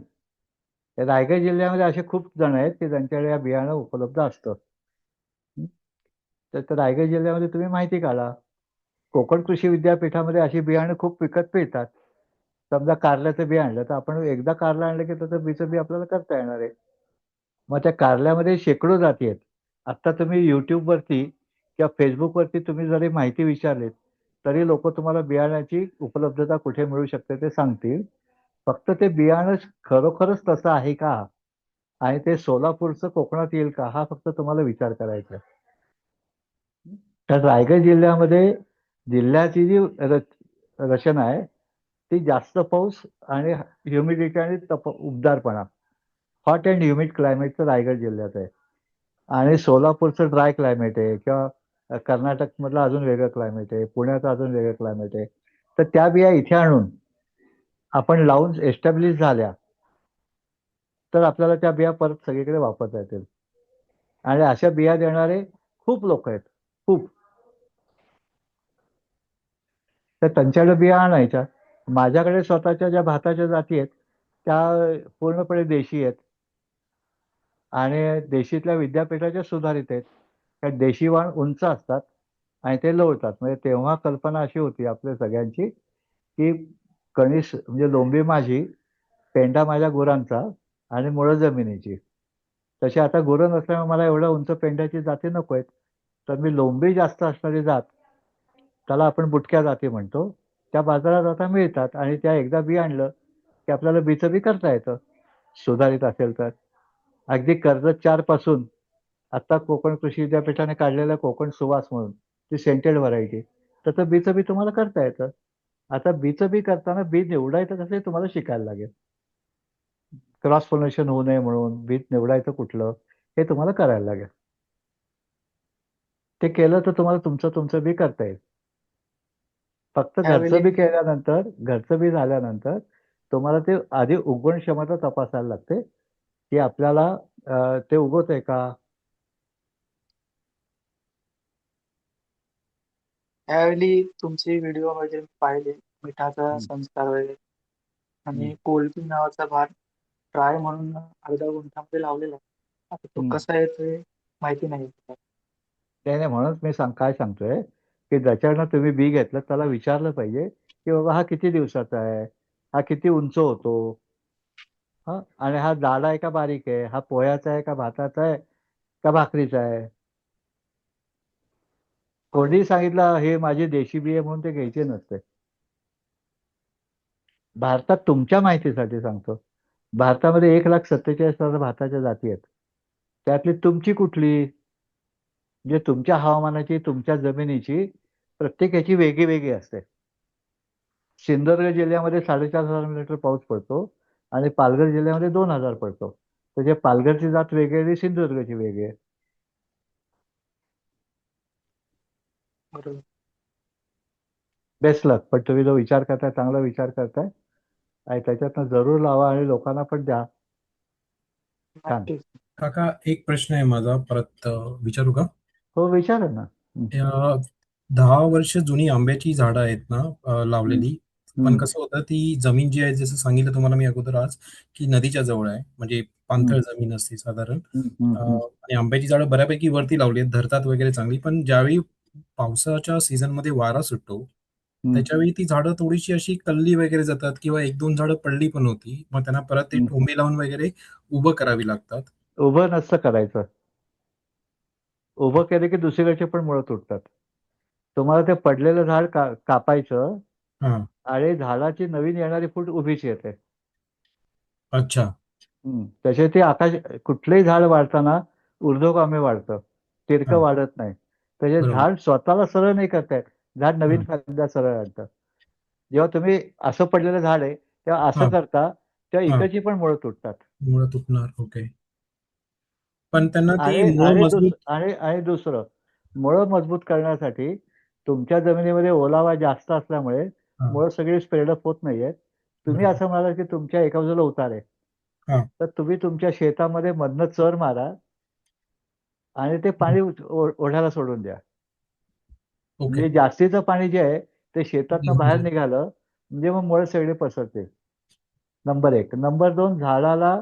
रायगड जिल्ह्यामध्ये असे खूप जण आहेत की ज्यांच्याकडे या बियाणं उपलब्ध असतं. तर रायगड जिल्ह्यामध्ये तुम्ही माहिती काढा. कोकण कृषी विद्यापीठामध्ये अशी बियाणं खूप विकत मिळतात. समजा कारल्याचं बी आणलं तर आपण एकदा कारलं आणलं की त्याचं बीचं बी आपल्याला करता येणार आहे. मग त्या कारल्यामध्ये शेकडो जाती आहेत. आता तुम्ही युट्यूबवरती किंवा फेसबुकवरती तुम्ही जरी माहिती विचारलीत तरी लोक तुम्हाला बियाण्याची उपलब्धता कुठे मिळू शकते ते सांगतील. फक्त ते बियाणं खरोखरच तसं आहे का आणि ते सोलापूरचं कोकणात येईल का हा फक्त तुम्हाला विचार करायचा आहे. तर रायगड जिल्ह्यामध्ये जिल्ह्याची जी रचना आहे ती जास्त पाऊस आणि ह्युमिडिटी आणि उबदारपणा हॉट अँड ह्युमिड क्लायमेटचं रायगड जिल्ह्यात आहे. आणि सोलापूरचं ड्राय क्लायमेट आहे किंवा कर्नाटकमधलं अजून वेगळं क्लायमेट आहे, पुण्याचं अजून वेगळं क्लायमेट आहे. तर त्या बिया इथे आणून आपण लावून एस्टॅब्लिश झाल्या तर आपल्याला त्या बिया परत सगळीकडे वापरता येतील. आणि अशा बिया देणारे खूप लोक आहेत, खूप. तर त्यांच्याकडे बिया आणायच्या. माझ्याकडे स्वतःच्या ज्या भाताच्या जाती आहेत त्या पूर्णपणे देशी आहेत आणि देशीतल्या विद्यापीठाच्या सुधारित आहेत. त्या देशी वाण उंच असतात आणि ते लोळतात. म्हणजे तेव्हा कल्पना अशी होती आपल्या सगळ्यांची की कणीस म्हणजे लोंबी माझी, पेंडा माझ्या गुरांचा आणि मुळं जमिनीची. तशी आता गुरं नसल्यामुळे मला एवढ्या उंच पेंड्याची जाती नको आहेत. तर मी लोंबी जास्त असणारी जात, त्याला आपण बुटक्या जाती म्हणतो, त्या बाजारात आता मिळतात आणि त्या एकदा बी आणलं की आपल्याला बीचं बी करता येतं सुधारित असेल तर. अगदी कर्जत 4 पासून आता कोकण कृषी विद्यापीठाने काढलेलं कोकण सुवास म्हणून ती सेंटेड व्हरायटी, त्याचं बीचं बी तुम्हाला करता येतं. आता बीचं बी करताना बी निवडायचं कसं हे तुम्हाला शिकायला लागेल. क्रॉस पोलिनेशन होऊ नये म्हणून बी निवडायचं कुठलं हे तुम्हाला करायला लागेल. ते केलं तर तुम्हाला तुमचं बी करता येईल. फक्त घरचं बी केल्यानंतर, घरचं बी झाल्यानंतर तुम्हाला ते आधी उगवण क्षमता तपासायला लागते की आपल्याला ते उगवतंय का. त्यावेळी तुमचे व्हिडिओ वगैरे पाहिले, मिठाचा संस्कार वगैरे आणि कोलपी नावाचा भात ट्राय म्हणून अर्धा गुंठामध्ये लावलेला आहे. आता तो कसा आहे ते माहिती नाही. नाही म्हणूनच मी काय सांगतोय की ज्याच्याकडनं तुम्ही बी घेतलं त्याला विचारलं पाहिजे की बाबा हा किती दिवसाचा आहे, हा किती उंच होतो, हा आणि हा जाडा आहे का बारीक आहे, हा पोह्याचा आहे का भाताचा आहे का भाकरीचा आहे. कोणी सांगितलं हे माझी देशी बी आहे म्हणून ते घ्यायचे नसते. भारतात तुमच्या माहितीसाठी सांगतो, भारतामध्ये 1,47,000 भाताच्या जाती आहेत. त्यातली तुमची कुठली, म्हणजे तुमच्या हवामानाची, तुमच्या जमिनीची प्रत्येकाची वेगळी वेगळी असते. सिंधुदुर्ग जिल्ह्यामध्ये 4,500 मिलीमीटर पाऊस पडतो आणि पालघर जिल्ह्यामध्ये 2,000 पडतो. म्हणजे पालघरची जात वेगळी आहे, सिंधुदुर्गची वेगळी आहे. बेस्ट लक. पण तुम्ही जो विचार करताय चांगला विचार करताय आणि त्याच्यातनं जरूर लावा आणि लोकांना पण द्या. छान. काका एक प्रश्न आहे माझा, परत विचारू का? हो विचारा ना. 10 वर्ष जुनी आंब्याची झाडं आहेत ना लावलेली, पण कसं होतं ती जमीन जी आहे जसं सांगितलं तुम्हाला मी अगोदर आज की नदीच्या जवळ आहे, म्हणजे पाणथळ जमीन असते साधारण. आणि आंब्याची झाडं बऱ्यापैकी वरती लावली आहेत, धरतात वगैरे चांगली. पण ज्यावेळी पावसाच्या सीझन मध्ये वारा सुटतो त्याच्यावेळी ती झाडं थोडीशी अशी कल्ली वगैरे जातात किंवा 1-2 झाडं पडली पण होती. मग त्यांना परत ते टोंबे लावून वगैरे उभं करावी लागतात. उभं नसतं करायचं. उभं केलं की दुसरीकडचे पण मुळं तुटतात. तुम्हाला ते पडलेलं झाड कापायचं आणि झाडाची नवीन येणारी फूट उभीच येते. अच्छा. त्याचे ते आकाश कुठलंही झाड वाढताना ऊर्ध्वगामी वाढतं, तिरकं वाढत नाही. त्याचे झाड स्वतःला सरळ नाही करतायत, झाड नवीन फांद्या सरळ आणतं. जेव्हा तुम्ही असं पडलेलं झाड आहे तेव्हा असं करता तेव्हा इकडची पण मुळं तुटतात. मुळं तुटणार. ओके. पण त्यांना ती आणि दुसरं मुळं मजबूत करण्यासाठी तुमच्या जमिनीमध्ये ओलावा जास्त असल्यामुळे मुळं सगळी स्प्रेडअप होत नाहीयेत. तुम्ही असं म्हणाला की तुमच्या एका बाजूला उतार आहे, तर तुम्ही तुमच्या शेतामध्ये मधनं चर मारा आणि ते पाणी ओढायला सोडून द्या. म्हणजे जास्तीचं पाणी जे आहे ते शेतातनं बाहेर निघालं म्हणजे मग मुळं सगळे पसरते. नंबर 1. नंबर 2, झाडाला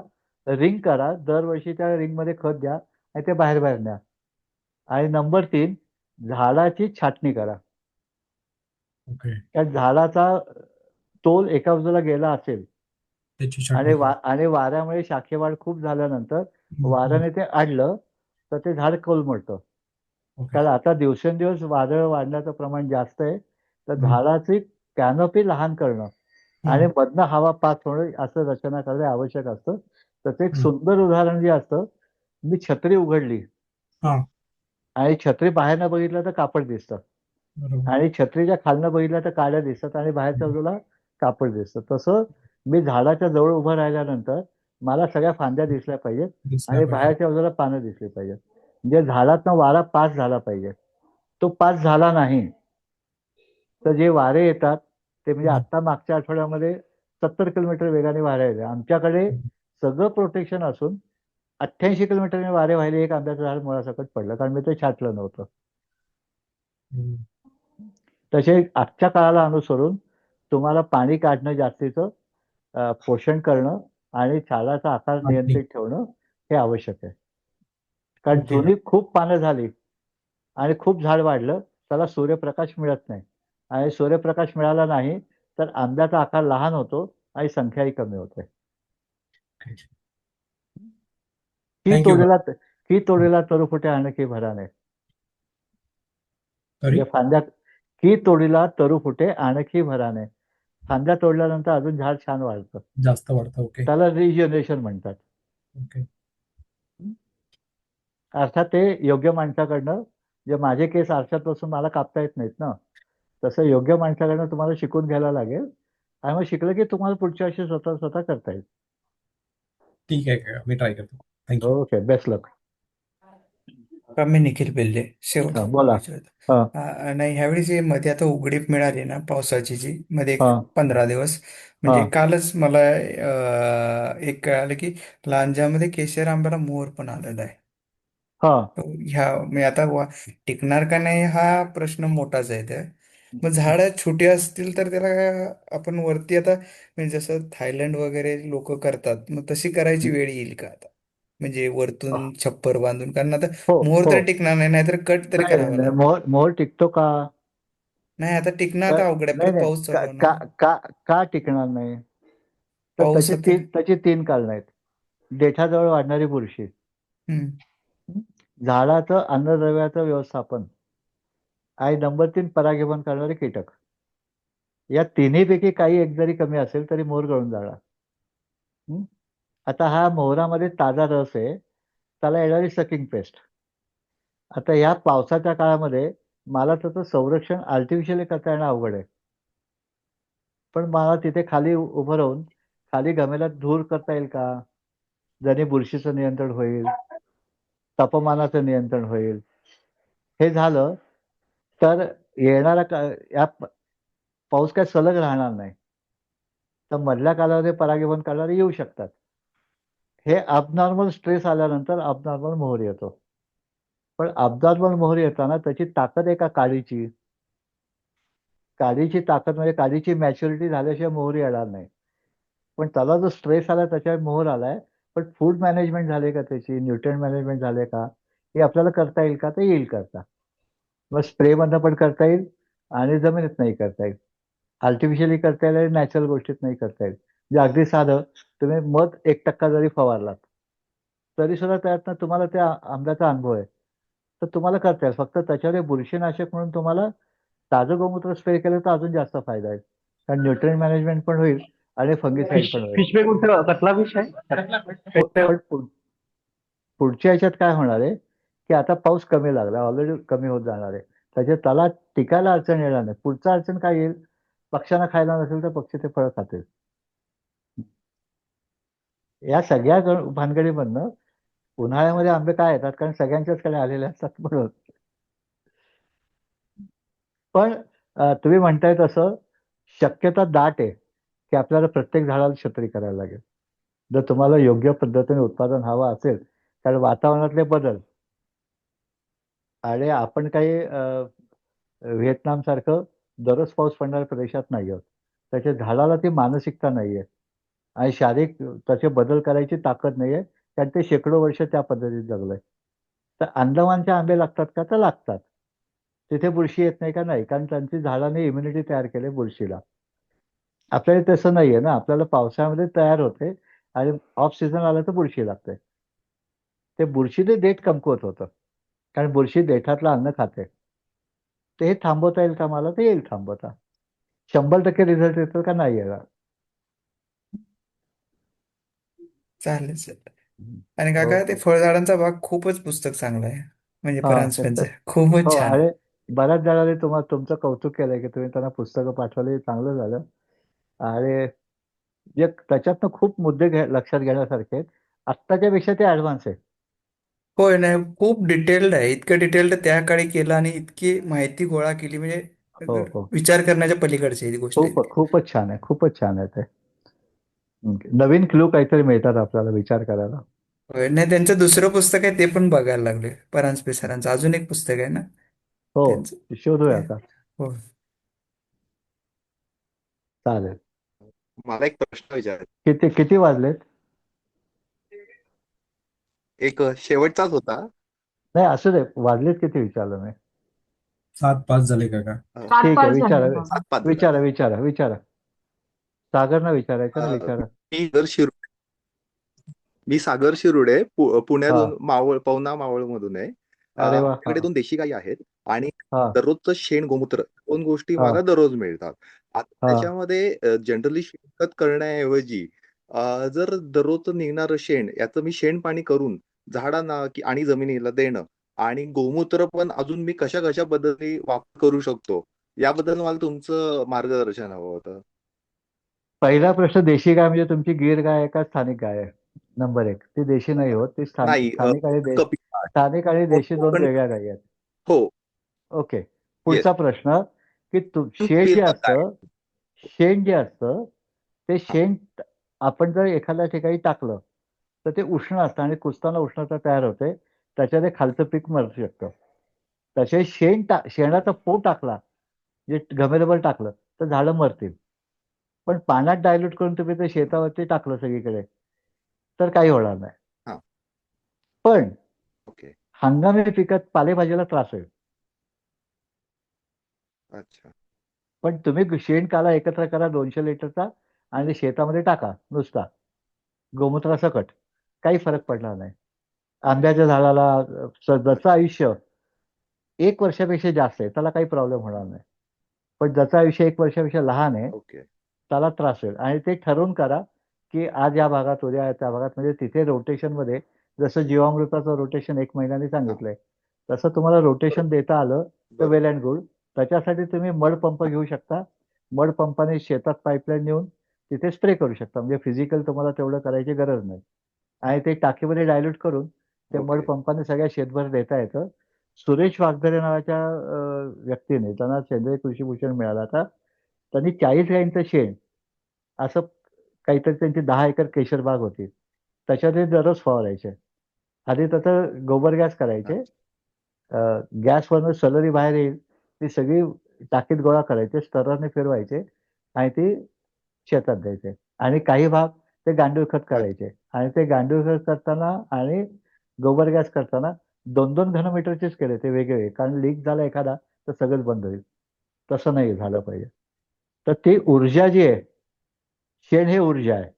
रिंग करा, दरवर्षी त्या रिंग मध्ये खत द्या आणि ते बाहेर न्या. आणि नंबर 3, झाडाची छाटणी करा. ओके. त्या झाडाचा तोल एका बाजूला गेला असेल त्याची आणि छाटणी करा. आणि वाऱ्यामुळे शाखेवाढ खूप झाल्यानंतर हम्म. वाऱ्याने ते अडलं तर ते झाड कोलमडतं. ओके. कारण आता दिवसेंदिवस वादळ वाढण्याचं प्रमाण जास्त आहे, तर हम्म. झाडाची कॅनोपी लहान करणं आणि हम्म. मधनं हवा पास होणं असं रचना करणे आवश्यक असतं. त्याचं एक हम्म. सुंदर उदाहरण जे असतं, मी छत्री उघडली हा. आणि छत्री बाहेरनं बघितलं तर कापड दिसतं बरोबर. आणि छत्रीच्या खालनं बघितलं तर काड्या दिसतात आणि बाहेरच्या बाजूला कापड दिसतं. तसं मी झाडाच्या जवळ उभं राहिल्यानंतर मला सगळ्या फांद्या दिसल्या पाहिजेत दिसला आणि पाहिजे. बाहेरच्या बाजूला पानं दिसली पाहिजेत. म्हणजे झाडातनं वारा पास झाला पाहिजे. तो पास झाला नाही तर जे वारे येतात ते म्हणजे हम्म. आता मागच्या आठवड्यामध्ये 70 किलोमीटर वेगाने वारे आले. आमच्याकडे सगळं प्रोटेक्शन असून 88 किलोमीटरने वारे वाहिले, एक आंब्याचं झाड मुळासकट पडलं कारण मी ते छाटलं नव्हतं. हम्म. तसे आजच्या काळाला अनुसरून तुम्हाला पाणी काढणं जास्तीचं, पोषण करणं आणि झाडाचा आकार छाटणी. नियंत्रित ठेवणं हे आवश्यक आहे. कारण ओके. जुनी खूप पानं झाली आणि खूप झाड वाढलं, त्याला सूर्यप्रकाश मिळत नाही आणि सूर्यप्रकाश मिळाला नाही तर आंब्याचा आकार लहान होतो आणि संख्याही कमी होते. की थँक्यू. तोडीला की तोडीला तरू फुटे आणखी भराने. सॉरी. म्हणजे फांद्या की तोडीला तरू फुटे आणखी भराने. फांद्या तोडल्यानंतर अजून झाड छान वाढतं. जास्त वाढतं. ओके. त्याला रिजनरेशन म्हणतात. ओके. अर्थात ते योग्य माणसाकडनं, जे माझे केस आरशात बसून मला कापता येत नाहीत ना, तसं योग्य माणसाकडनं तुम्हाला शिकून घ्यायला लागेल आणि मग शिकलं की तुम्हाला पुढच्या वर्षी स्वतः स्वतः करता येईल. ठीक आहे, मी ट्राय करतो. थँक्यू. ओके, बेस्ट लक. मी निखिल बेल्ले शेवट बोला. हा नाही ह्यावेळी जे मध्ये आता उघडीप मिळाली ना पावसाची, जी मध्ये हा 15 दिवस, हा म्हणजे कालच मला एक कळालं की लांजामध्ये केशर आंब्याला मोहर पण आलेला आहे. हा ह्या मी आता टिकणार का नाही हा प्रश्न मोठाच आहे. त्या मग झाडं छोटी असतील तर त्याला आपण वरती आता, म्हणजे जसं थायलंड वगैरे लोक करतात, मग तशी करायची वेळ येईल का आता? म्हणजे वरतून छप्पर बांधून, कारण आता हो मोहर हो. तर टिकणार नाही, नाहीतर कट तरी नाही करावा नाही, लागेल. मोहर मोहर टिकतो का? नाही आता टिकणं तर आता अवघड आहे, नाही परत नाही, पाऊस का चालू होणार का ना. का का टिकणार नाही? तर पाऊस आता. त्याची तीन कारणं आहेत. देठाजवळ वाढणारी बुरशी, हम्म. झाडाचं अन्नद्रव्याचं व्यवस्थापन आणि नंबर 3 परागीभवन करणारे कीटक. या तिन्हीपैकी काही एक जरी कमी असेल तरी मोहर गळून जाणार. आता हा मोहरामध्ये ताजा रस आहे, त्याला येणारी सकिंग पेस्ट. आता या पावसाच्या काळामध्ये मला त्याचं संरक्षण आर्टिफिशियली करता येणं अवघड आहे, पण मला तिथे खाली उभं राहून खाली गमेला धूर करता येईल का? ज्याने बुरशीचं नियंत्रण होईल, तापमानाचं नियंत्रण होईल. हे झालं तर या पाऊस काय सलग राहणार नाही, तर मधल्या कालावधी परागीभवन करणारे येऊ शकतात. हे अबनॉर्मल स्ट्रेस आल्यानंतर अबनॉर्मल मोहर येतो. पण अबनॉर्मल मोहर येताना त्याची ताकद आहे का काडीची? काडीची ताकद म्हणजे काडीची मॅच्युरिटी झाल्याशिवाय मोहर येणार नाही. पण त्याला जो स्ट्रेस आला त्याच्यावर मोहर आलाय, पण फूड मॅनेजमेंट झाले का त्याची, न्यूट्रिएंट मॅनेजमेंट झाले का, हे आपल्याला करता येईल का? तर येईल करता. मग स्प्रे मधनं पण करता येईल आणि जमिनीत नाही करता येईल. आर्टिफिशियली करता येईल आणि नॅचरल गोष्टीत नाही करता येईल. म्हणजे अगदी साधं, तुम्ही मध 1% जरी फवारलात तरी सुद्धा त्यातनं तुम्हाला त्या आंब्याचा अनुभव आहे, तर तुम्हाला करता येईल. फक्त त्याच्यावर बुरशीनाशक म्हणून तुम्हाला ताजं गोमूत्र स्प्रे केलं तर अजून जास्त फायदा आहे, कारण न्यूट्रिएंट मॅनेजमेंट पण होईल आणि फंगिसाईड पण होईल. फिश कुठं कसला विषय? पण पुढच्या ह्याच्यात काय होणार आहे की आता पाऊस कमी लागला, ऑलरेडी कमी होत जाणार आहे, त्याला टिकायला अडचण येणार नाही. पुढचा अडचण काय येईल? पक्ष्यांना खायला नसेल तर पक्षी ते फळं खातील. या सगळ्या भानगडीमधनं उन्हाळ्यामध्ये आंबे काय येतात? कारण सगळ्यांच्याच कडे आलेले असतात म्हणून. पण तुम्ही म्हणताय तसं शक्यता दाट आहे की आपल्याला प्रत्येक झाडाला छत्री करायला लागेल, जर तुम्हाला योग्य पद्धतीने उत्पादन हवं असेल. कारण वातावरणातले बदल आणि आपण काही व्हिएतनाम सारखं दररोज पाऊस पडणाऱ्या प्रदेशात नाही आहोत. त्याच्या झाडाला ती मानसिकता नाहीये आणि शारीरिक त्याचे बदल करायची ताकद नाहीये, कारण ते शेकडो वर्ष त्या पद्धतीत जगलंय. तर अंदमानचे आंबे लागतात का? तर लागतात. तिथे बुरशी येत नाही का? नाही, कारण त्यांची झाडाने इम्युनिटी तयार केली बुरशीला. आपल्याला तसं नाहीये ना, आपल्याला पावसाळ्यामध्ये तयार होते आणि ऑफ सीझन आला तर बुरशी लागते. ते बुरशीने देठ कमकुवत होतं, कारण बुरशी देठातलं अन्न खाते. ते हे थांबवता येईल का मला? ते येईल थांबवता. 100% रिझल्ट येतो का? नाही येणार. चालेल सर. आणि काका ते ओके. फळझाडांचा भाग खूपच पुस्तक चांगलं आहे, म्हणजे हा. परांजपेचं खूपच हो, छान. अरे बऱ्याच जणांनी तुमचं कौतुक केलंय की तुम्ही त्यांना पुस्तकं पाठवली, चांगलं झालं. आणि त्याच्यातनं खूप मुद्दे लक्षात घेण्यासारखे आहेत. आत्ताच्या पेक्षा ते ऍडव्हान्स आहे. होय, नाही खूप डिटेल्ड आहे. इतकं डिटेल्ड त्या काळी केलं आणि इतकी माहिती गोळा केली, हो, म्हणजे हो. विचार करण्याच्या पलीकडची ही गोष्ट आहे ती. खूपच छान आहे, खूपच छान आहे ते. नवीन क्लू काहीतरी मिळतात आपल्याला विचार करायला. होय, नाही त्यांचं दुसरं पुस्तक आहे ते पण बघायला लागले, परांजपे सरांचं अजून एक पुस्तक आहे ना हो, त्यांचं. शोधूया ते आता. हो. चालेल. मला एक प्रश्न विचारायचा. किती किती वाजलेत? एक शेवटचाच होता. नाही, असू दे. वाजलेत किती विचारलं मी. 7:05 झाले काका. ठीक आहे, विचारा 7:05 झाला. विचारा विचारा विचारा. सागरना विचारायचं ना, अं, विचारा. मी सागर शिरुडे हा. पुण्यातून पवना मावळ मधून आहे. अरे वा. माझ्याकडे 2 देशी गायी आहेत आणि हा दररोजचं शेण गोमूत्र 2 गोष्टी हा मला दररोज मिळतात. आता हा त्याच्यामध्ये जनरली शेणखत करण्याऐवजी जर दररोजचं निघणारं शेण याचं मी शेणपाणी करून झाडांना आणि जमिनीला देणं आणि गोमूत्र पण अजून मी कशा पद्धती वापर करू शकतो, याबद्दल मला तुमचं मार्गदर्शन हवं होतं. पहिला प्रश्न, देशी गाय म्हणजे तुमची गीर गाय आहे का स्थानिक गाय आहे? नंबर 1, ती देशी नाही होत, ती नाही, स्थानिक आणि कपिला स्थानिक आणि देशी 2 कोकण. वेगळ्या गायी आहेत. हो. ओके. येस. पुढचा प्रश्न, की फिरतात काय? शेण जे असतं ते हा. शेण आपण जर एखाद्या ठिकाणी टाकलं तर ते उष्ण असतं आणि कुजताना उष्णता तयार होते, त्याच्याने खालचं पीक मरू शकतं. तसे शेणाचा पो टाकला, जे घमेलभर टाकलं तर झाडं मरतील. पण पाण्यात डायल्यूट करून तुम्ही ते शेतावरती टाकलं सगळीकडे तर काही होणार नाही. हा. पण ओके. हंगामी पिकात पालेभाजीला त्रास होईल. अच्छा. पण तुम्ही शेणकाला एकत्र करा 200 लिटरचा आणि शेतामध्ये टाका नुसता गोमूत्रासकट, काही फरक पडणार नाही. आंब्याच्या झाडाला जसं आयुष्य 1 वर्षापेक्षा जास्त आहे त्याला काही प्रॉब्लेम होणार नाही. पण ज्याचं आयुष्य 1 वर्षापेक्षा लहान आहे ओके. त्याला त्रास होईल. आणि ते ठरवून करा की आज या भागात, उद्या त्या भागात, म्हणजे तिथे रोटेशनमध्ये जसं जीवामृताचं रोटेशन 1 महिन्याने सांगितलंय तसं तुम्हाला रोटेशन देता आलं तर वेल अँड गुड. त्याच्यासाठी तुम्ही मड पंप घेऊ शकता. मड पंपाने शेतात पाईपलाईन नेऊन तिथे स्प्रे करू शकता. म्हणजे फिजिकल तुम्हाला तेवढं करायची गरज नाही. आणि ते टाकीमध्ये डायल्यूट करून ते मड ओके. पंपाने सगळ्या शेतभर देता येतं. सुरेश वाघदरे नावाच्या व्यक्तीने, त्यांना सेंद्रिय कृषीभूषण मिळाला आता, त्यांनी 40 गायींचं शेण असं काहीतरी, त्यांची 10 एकर केशर बाग होती, त्याच्यात दररोज फवारायचे. आधी त्याचं गोबर गॅस करायचे, गॅसवरनं सलरी बाहेर येईल ती सगळी टाकीत गोळा करायचे, स्तराने फिरवायचे आणि ती शेतात द्यायचे. आणि काही भाग ते गांडूळ खत करायचे. आणि ते गांडूळ खत करताना आणि गोबर गॅस करताना 2-2 घनमीटरचेच केले ते वेगळे, कारण लीक झाला एखादा तर सगळंच बंद होईल. तसं नाही झालं पाहिजे. तर ती ऊर्जा जी आहे, शेण हे ऊर्जा आहे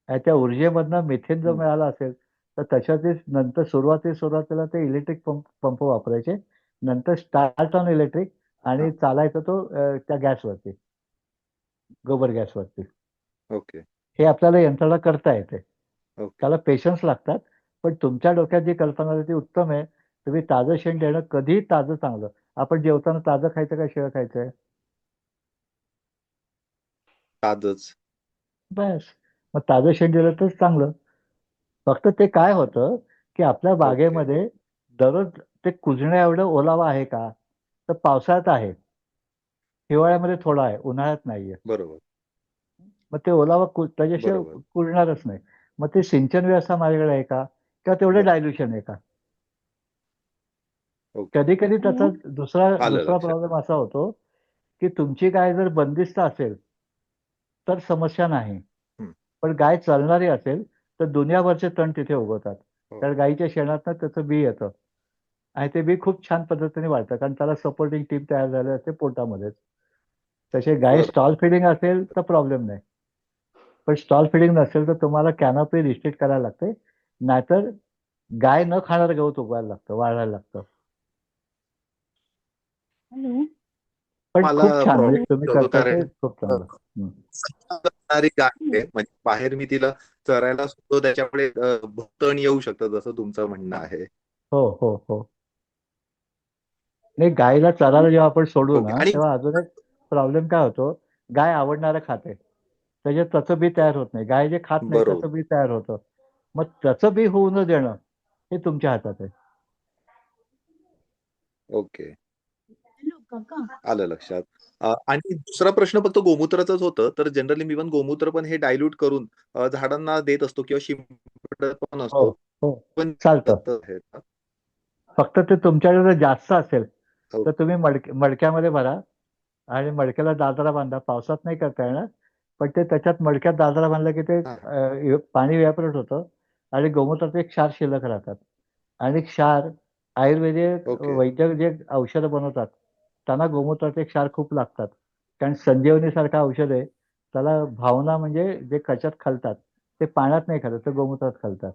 आणि त्या ऊर्जेमधनं मिथेन जर मिळाला असेल तर त्याच्यात नंतर सुरुवातीला ते इलेक्ट्रिक पंप वापरायचे, नंतर स्टार्ट ऑन इलेक्ट्रिक आणि चालायचा तो त्या गॅसवरती, गोबर गॅसवरती. ओके. हे आपल्याला यंत्रणा करता येते. ओके. त्याला पेशन्स लागतात. पण तुमच्या डोक्यात जी कल्पना आहे ती उत्तम आहे. तुम्ही ताजं शेण देणं कधीही ताजं चांगलं. आपण जेवताना ताजं खायचं का शिळं खायचंय? ताजंच. बस. मग ताजं शेण दिलं तर चांगलं. फक्त ते काय होतं की आपल्या ओके. बागेमध्ये दररोज ते कुजण्या एवढं ओलावा आहे का? तर पावसाळ्यात आहे, हिवाळ्यामध्ये थोडा आहे, उन्हाळ्यात नाहीये. बरोबर. मग ते ओलावा त्याच्याशिवाय बरोबर. कुजणारच नाही. मग ते सिंचन व्यवस्था माझ्याकडे आहे का? किंवा तेवढं डायल्युशन आहे का? ओके. कधी कधी त्याचा दुसरा आलं लक्षात. प्रॉब्लेम असा होतो की तुमची गाय जर बंदिस्त असेल तर समस्या नाही. हं. पण गाय चालणारी असेल तर दुनियाभरचे तण तिथे उगवतात. हो. कारण गायीच्या शेणातनं त्याचं बी येतं आणि ते बी खूप छान पद्धतीने वाढतं, कारण त्याला सपोर्टिंग टीम तयार झाली असते पोटामध्येच. तसे गाय बरं. स्टॉल फिडिंग असेल तर प्रॉब्लेम नाही, पण स्टॉल फिडिंग नसेल तर तुम्हाला कॅनोपी रिस्ट्रिक्ट करायला लागते, नाहीतर गाय न खाणारं गवत उगवायला लागतं, वाढायला लागतं. हॅलो. पण मला खूप छान, म्हणजे प्रॉब्लेम तुम्ही होतो करताय ते कारण खूप चांगलं. हं. असणारी गाय आहे, म्हणजे बाहेर मी तिला चरायला सोडतो त्याच्यामुळे भोवतण येऊ शकतं, जसं तुमचं म्हणणं आहे. हो हो हो. नाही, गायीला चरायला जेव्हा आपण सोडू ओके. ना, आणि तेव्हा अजून एक प्रॉब्लेम काय होतो, गाय आवडणारं खाते, त्याच्यात त्याचं बी तयार होत नाही. गाय जे खात नाही बरोबर. त्याचं बी तयार होतं. मग त्याचं बी होऊ न देणं हे तुमच्या हातात आहे. ओके. हॅलो काका. आलं लक्षात. आणि दुसरा प्रश्न फक्त गोमूत्राचाच होतं. तर जनरली मी पण गोमूत्र पण हे डायल्यूट करून झाडांना देत असतो किंवा शिंपडत पण हो असतो. हो, पण चालतं. आहे का? फक्त ते तुमच्याकडे जर जास्त असेल हो. तर तुम्ही मडक्यामध्ये भरा आणि मडक्याला दादरा बांधा. पावसात नाही करता येणार, पण ते त्याच्यात मडक्यात दादरा बांधला की ते हां. पाणी इव्हॅपोरेट होतं आणि गोमूत्राचे क्षार शिल्लक राहतात. आणि क्षार आयुर्वेदिक ओके. वैद्य जे औषधं बनवतात त्यांना गोमूत्राचे क्षार खूप लागतात, कारण संजीवनीसारखं औषध आहे. त्याला भावना म्हणजे जे कशात खालतात ते पाण्यात नाही खालत, ते गोमूत्रात खालतात.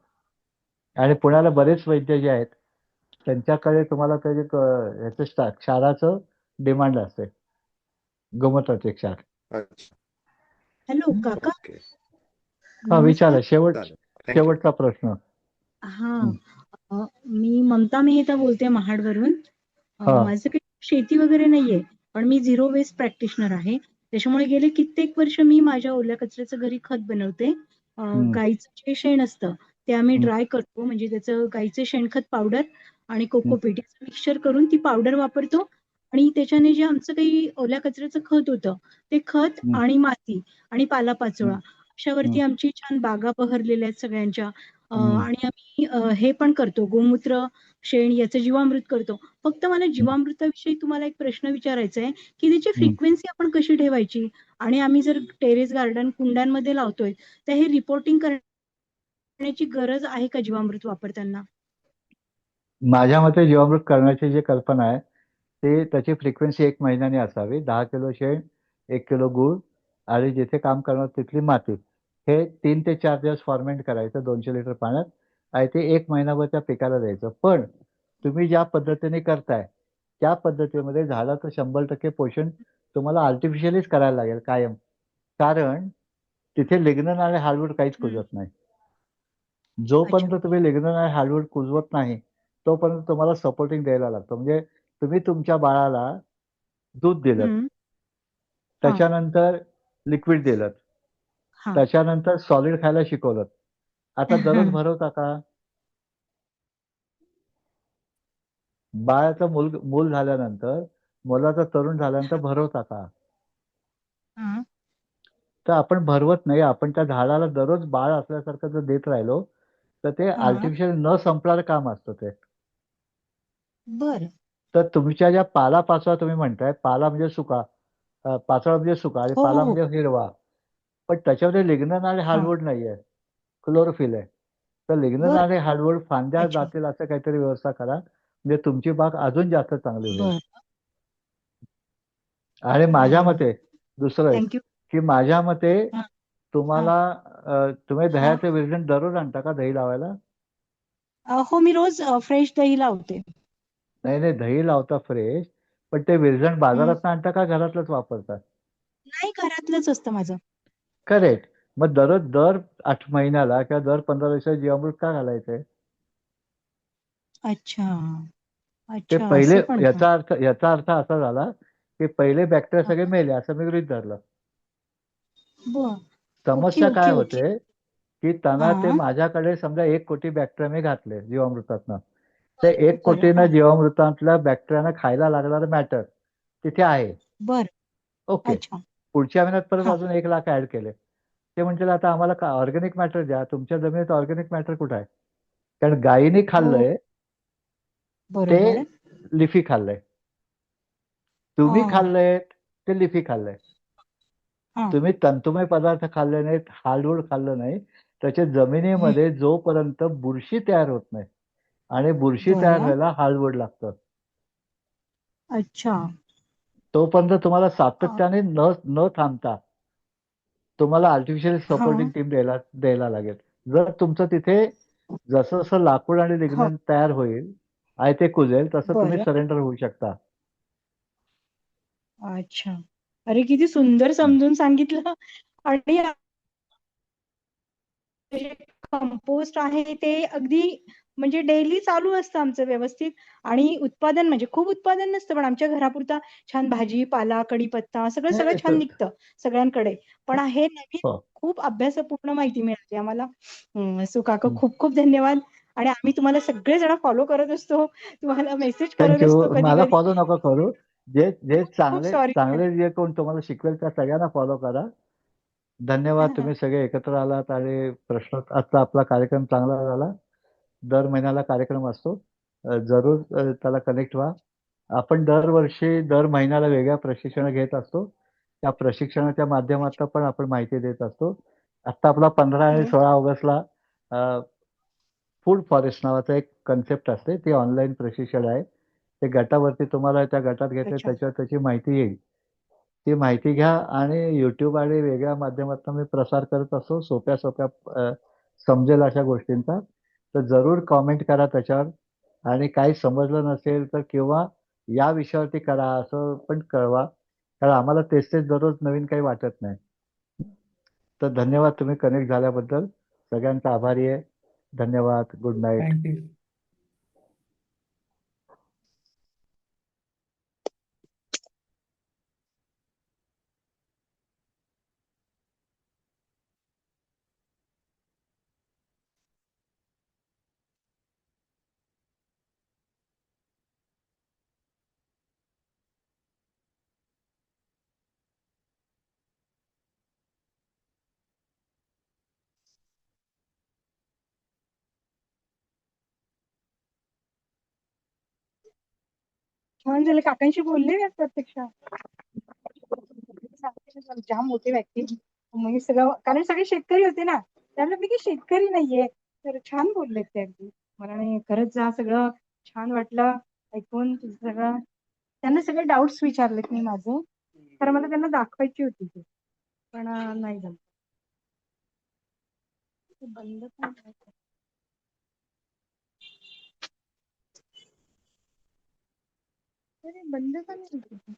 आणि पुण्याला बरेच वैद्य जे आहेत त्यांच्याकडे तुम्हाला ते ह्याचं क्षाराचं डिमांड असते, गोमूत्राचे क्षार. अच्छा. हॅलो काका. ओके. हा, नमस्कार. विचारा चालेल. Thank you. शेवटचा प्रश्न. हा. हं. मी ममता मेहता बोलते महाडवरून. हा. माझं काही शेती वगैरे नाहीये, पण मी झिरो वेस्ट प्रॅक्टिशनर आहे. त्याच्यामुळे गेले कित्येक वर्ष मी माझ्या ओल्या कचऱ्याचं घरी खत बनवते. गाईचं जे शेण असतं ते आम्ही ड्राय करतो, म्हणजे त्याचं गाईचे शेणखत पावडर आणि कोकोपीट याचं मिक्सचर करून ती पावडर वापरतो. आणि त्याच्याने जे आमचं काही ओल्या कचऱ्याचं खत होतं ते खत आणि माती आणि पालापाचोळा अशावरती आमची छान बागा बहरलेल्या आहेत सगळ्यांच्या. आणि आम्ही हे पण करतो, गोमूत्र शेण याचं जीवामृत करतो. फक्त मला जीवामृताविषयी तुम्हाला एक प्रश्न विचारायचा आहे, की त्याची फ्रिक्वेन्सी आपण कशी ठेवायची? आणि आम्ही जर टेरेस गार्डन कुंड्यांमध्ये लावतोय तर हे रिपोर्टिंग करण्याची गरज आहे का जीवामृत वापरताना? माझ्या मते जीवामृत करण्याची जी कल्पना आहे ते त्याची फ्रिक्वेन्सी 1 महिन्याने असावी. 10 किलो शेण, 1 किलो गूळ आणि जिथे काम करणार तिथली माती, हे 3 ते 4 दिवस फॉर्मेंट करायचं 200 लिटर पाण्यात आणि ते 1 महिनाभर त्या पिकाला द्यायचं. पण तुम्ही ज्या पद्धतीने करताय त्या पद्धतीमध्ये झाडाचं 100% पोषण तुम्हाला आर्टिफिशियलीच करायला लागेल कायम, कारण तिथे लिग्नन आणि हार्डवूड काहीच कुजत नाही. अच्छा. जोपर्यंत तुम्ही लिग्नन आणि हार्डवूड कुजवत नाही तोपर्यंत तुम्हाला सपोर्टिंग द्यायला लागतं. म्हणजे तुम्ही तुमच्या बाळाला दूध दिलं, हा. त्याच्यानंतर लिक्विड दिलं, हा. त्याच्यानंतर सॉलिड खायला शिकवलं. आता दररोज भरवता का? बाळाचं मूल झाल्यानंतर, मुलाचं तरुण झाल्यानंतर भरवता का? हा. तर आपण भरवत नाही. आपण त्या झाडाला दररोज बाळ असल्यासारखं जर देत राहिलो तर ते हा. आर्टिफिशियल न संपणारं काम असतं ते. बर. तर तुमच्या ज्या पालापाचोळा तुम्ही म्हणताय, पाला म्हणजे सुका, पाचोळा म्हणजे सुका आणि हो पाला हो. म्हणजे हिरवा, पण त्याच्यामध्ये लिग्नन आणि हा. हार्डवूड नाहीये, क्लोरोफिल आहे. तर लिग्नन बर. आणि हार्डवूड फांद्या अच्छा. जातील असं काहीतरी व्यवस्था करा, म्हणजे तुमची बाग अजून जास्त चांगली होईल. बर. आणि माझ्या मते दुसरं एक, थँक्यू. की माझ्या मते हा. हा. तुम्हाला तुम्ही हा. दह्याचे विरजण दररोज आणता का दही लावायला? हो, मी रोज फ्रेश दही लावते. नाही नाही, दही लावता फ्रेश, पण ते विरजण हम्म. बाजारात आणता का घरातलंच वापरता? नाही, घरातलंच असतं माझं. करेक्ट. मग दर 8 महिन्याला किंवा दर 15 दिवसाला जीवामृत का घालायचंय? अच्छा. ते अच्छा, पहिले, असं पण का? याचा अर्थ असा झाला की पहिले बॅक्टेरिया हा. सगळे मेले असं मी गृहीत धरलं. बर. ओके समस्या काय ओके ओके. होते की त्यांना ते हा. माझ्याकडे समजा 1 कोटी बॅक्टेरिया मी घातले जीवामृतातनं, ते बर 1 बर. कोटीनं हा. जीवामृतातल्या बॅक्टेरियानं खायला लागणारं मॅटर तिथे आहे. बर. ओके. अच्छा. पुढच्या महिन्यात परत हा. अजून 1 लाख ऍड केले. ते म्हणतील आता आम्हाला ऑर्गॅनिक मॅटर द्या. तुमच्या जमिनीत ऑर्गॅनिक मॅटर कुठे आहे? कारण गायीने हो. खाल्लंय ते बरोबर. लिफी खाल्लंय, तुम्ही हा. खाल्लंय ते लिफी खाल्लंय. हा. तुम्ही तंतुमय पदार्थ खाल्ले नाहीत, हार्डवूड खाल्लं नाही, त्याच्या जमिनीमध्ये जोपर्यंत बुरशी तयार होत नाही आणि बुरशी तयार बरं. व्हायला हार्डवूड लागतं. अच्छा. तोपर्यंत तुम्हाला हा. सातत्याने न थांबता तुम्हाला आर्टिफिशियल हा. सपोर्टिंग टीम द्यायला लागेल. जर तुमचं तिथे जसं जसं लाकूड आणि हो. लिग्नन तयार होईल आणि ते कुजेल तसं तुम्ही बरं. सरेंडर होऊ शकता. अच्छा. अरे किती सुंदर समजून सांगितलं. आणि कंपोस्ट आहे ते अगदी म्हणजे डेली चालू असतं आमचं व्यवस्थित. आणि उत्पादन म्हणजे खूप उत्पादन नसतं, पण आमच्या घरापुरता छान भाजी पाला कढीपत्ता सगळं नाही, सगळं नाही, छान निघतं सगळ्यांकडे. पण हे नवीन हो. खूप अभ्यासपूर्ण माहिती मिळाली आम्हाला. सो काका हं. खूप खूप धन्यवाद. आणि आम्ही तुम्हाला सगळेजण फॉलो करत असतो, तुम्हाला मेसेज करत थँक्यू. असतो कधी मला कधी. फॉलो नका करू. जे जे खूप खूप चांगले सॉरी. चांगले जे कोण तुम्हाला शिकवेल त्या सगळ्यांना फॉलो करा. धन्यवाद. तुम्ही सगळे एकत्र आलात आणि प्रश्नोत्तराचा आपला कार्यक्रम चांगला झाला. दर महिन्याला कार्यक्रम असतो. जरूर त्याला कनेक्ट व्हा. आपण दरवर्षी दर महिन्याला वेगळ्या प्रशिक्षण घेत असतो. त्या प्रशिक्षणाच्या माध्यमातून पण आपण माहिती देत असतो. आत्ता आपला 15 आणि 16 ऑगस्टला फूड फॉरेस्ट नावाचं एक कन्सेप्ट असते. ते ऑनलाईन प्रशिक्षण आहे. ते गटावरती तुम्हाला त्या गटात घेतले अच्छा. त्याच्यावर त्याची माहिती येईल. ती माहिती घ्या आणि YouTube आणि वेगळ्या माध्यमातून मी प्रसार करत असतो सोप्या समजेल अशा गोष्टींचा. तर जरूर कॉमेंट करा त्याच्यावर. आणि काही समजलं नसेल तर किंवा या विषयावरती करा असं पण कळवा. कारण आम्हाला तेच दररोज नवीन काही वाटत नाही. तर धन्यवाद तुम्ही कनेक्ट झाल्याबद्दल. सगळ्यांचा आभारी आहे. धन्यवाद. Good night. थँक्यू. छान झालं. काकांशी बोलले ना प्रत्यक्षात. जाम मोठे व्यक्ती. मग सगळं कारण सगळे शेतकरी होते ना, त्यामुळे मी काही शेतकरी नाहीये. तर छान बोललेत ते अगदी. मला नाही खरंच सगळं छान वाटलं ऐकून तुझं सगळं. त्यांना सगळे डाऊट्स विचारलेत मी माझे. तर मला त्यांना दाखवायची होती ती. पण नाही जमलं. ते बंद पण करायचं. अरे बंद का नाही होत?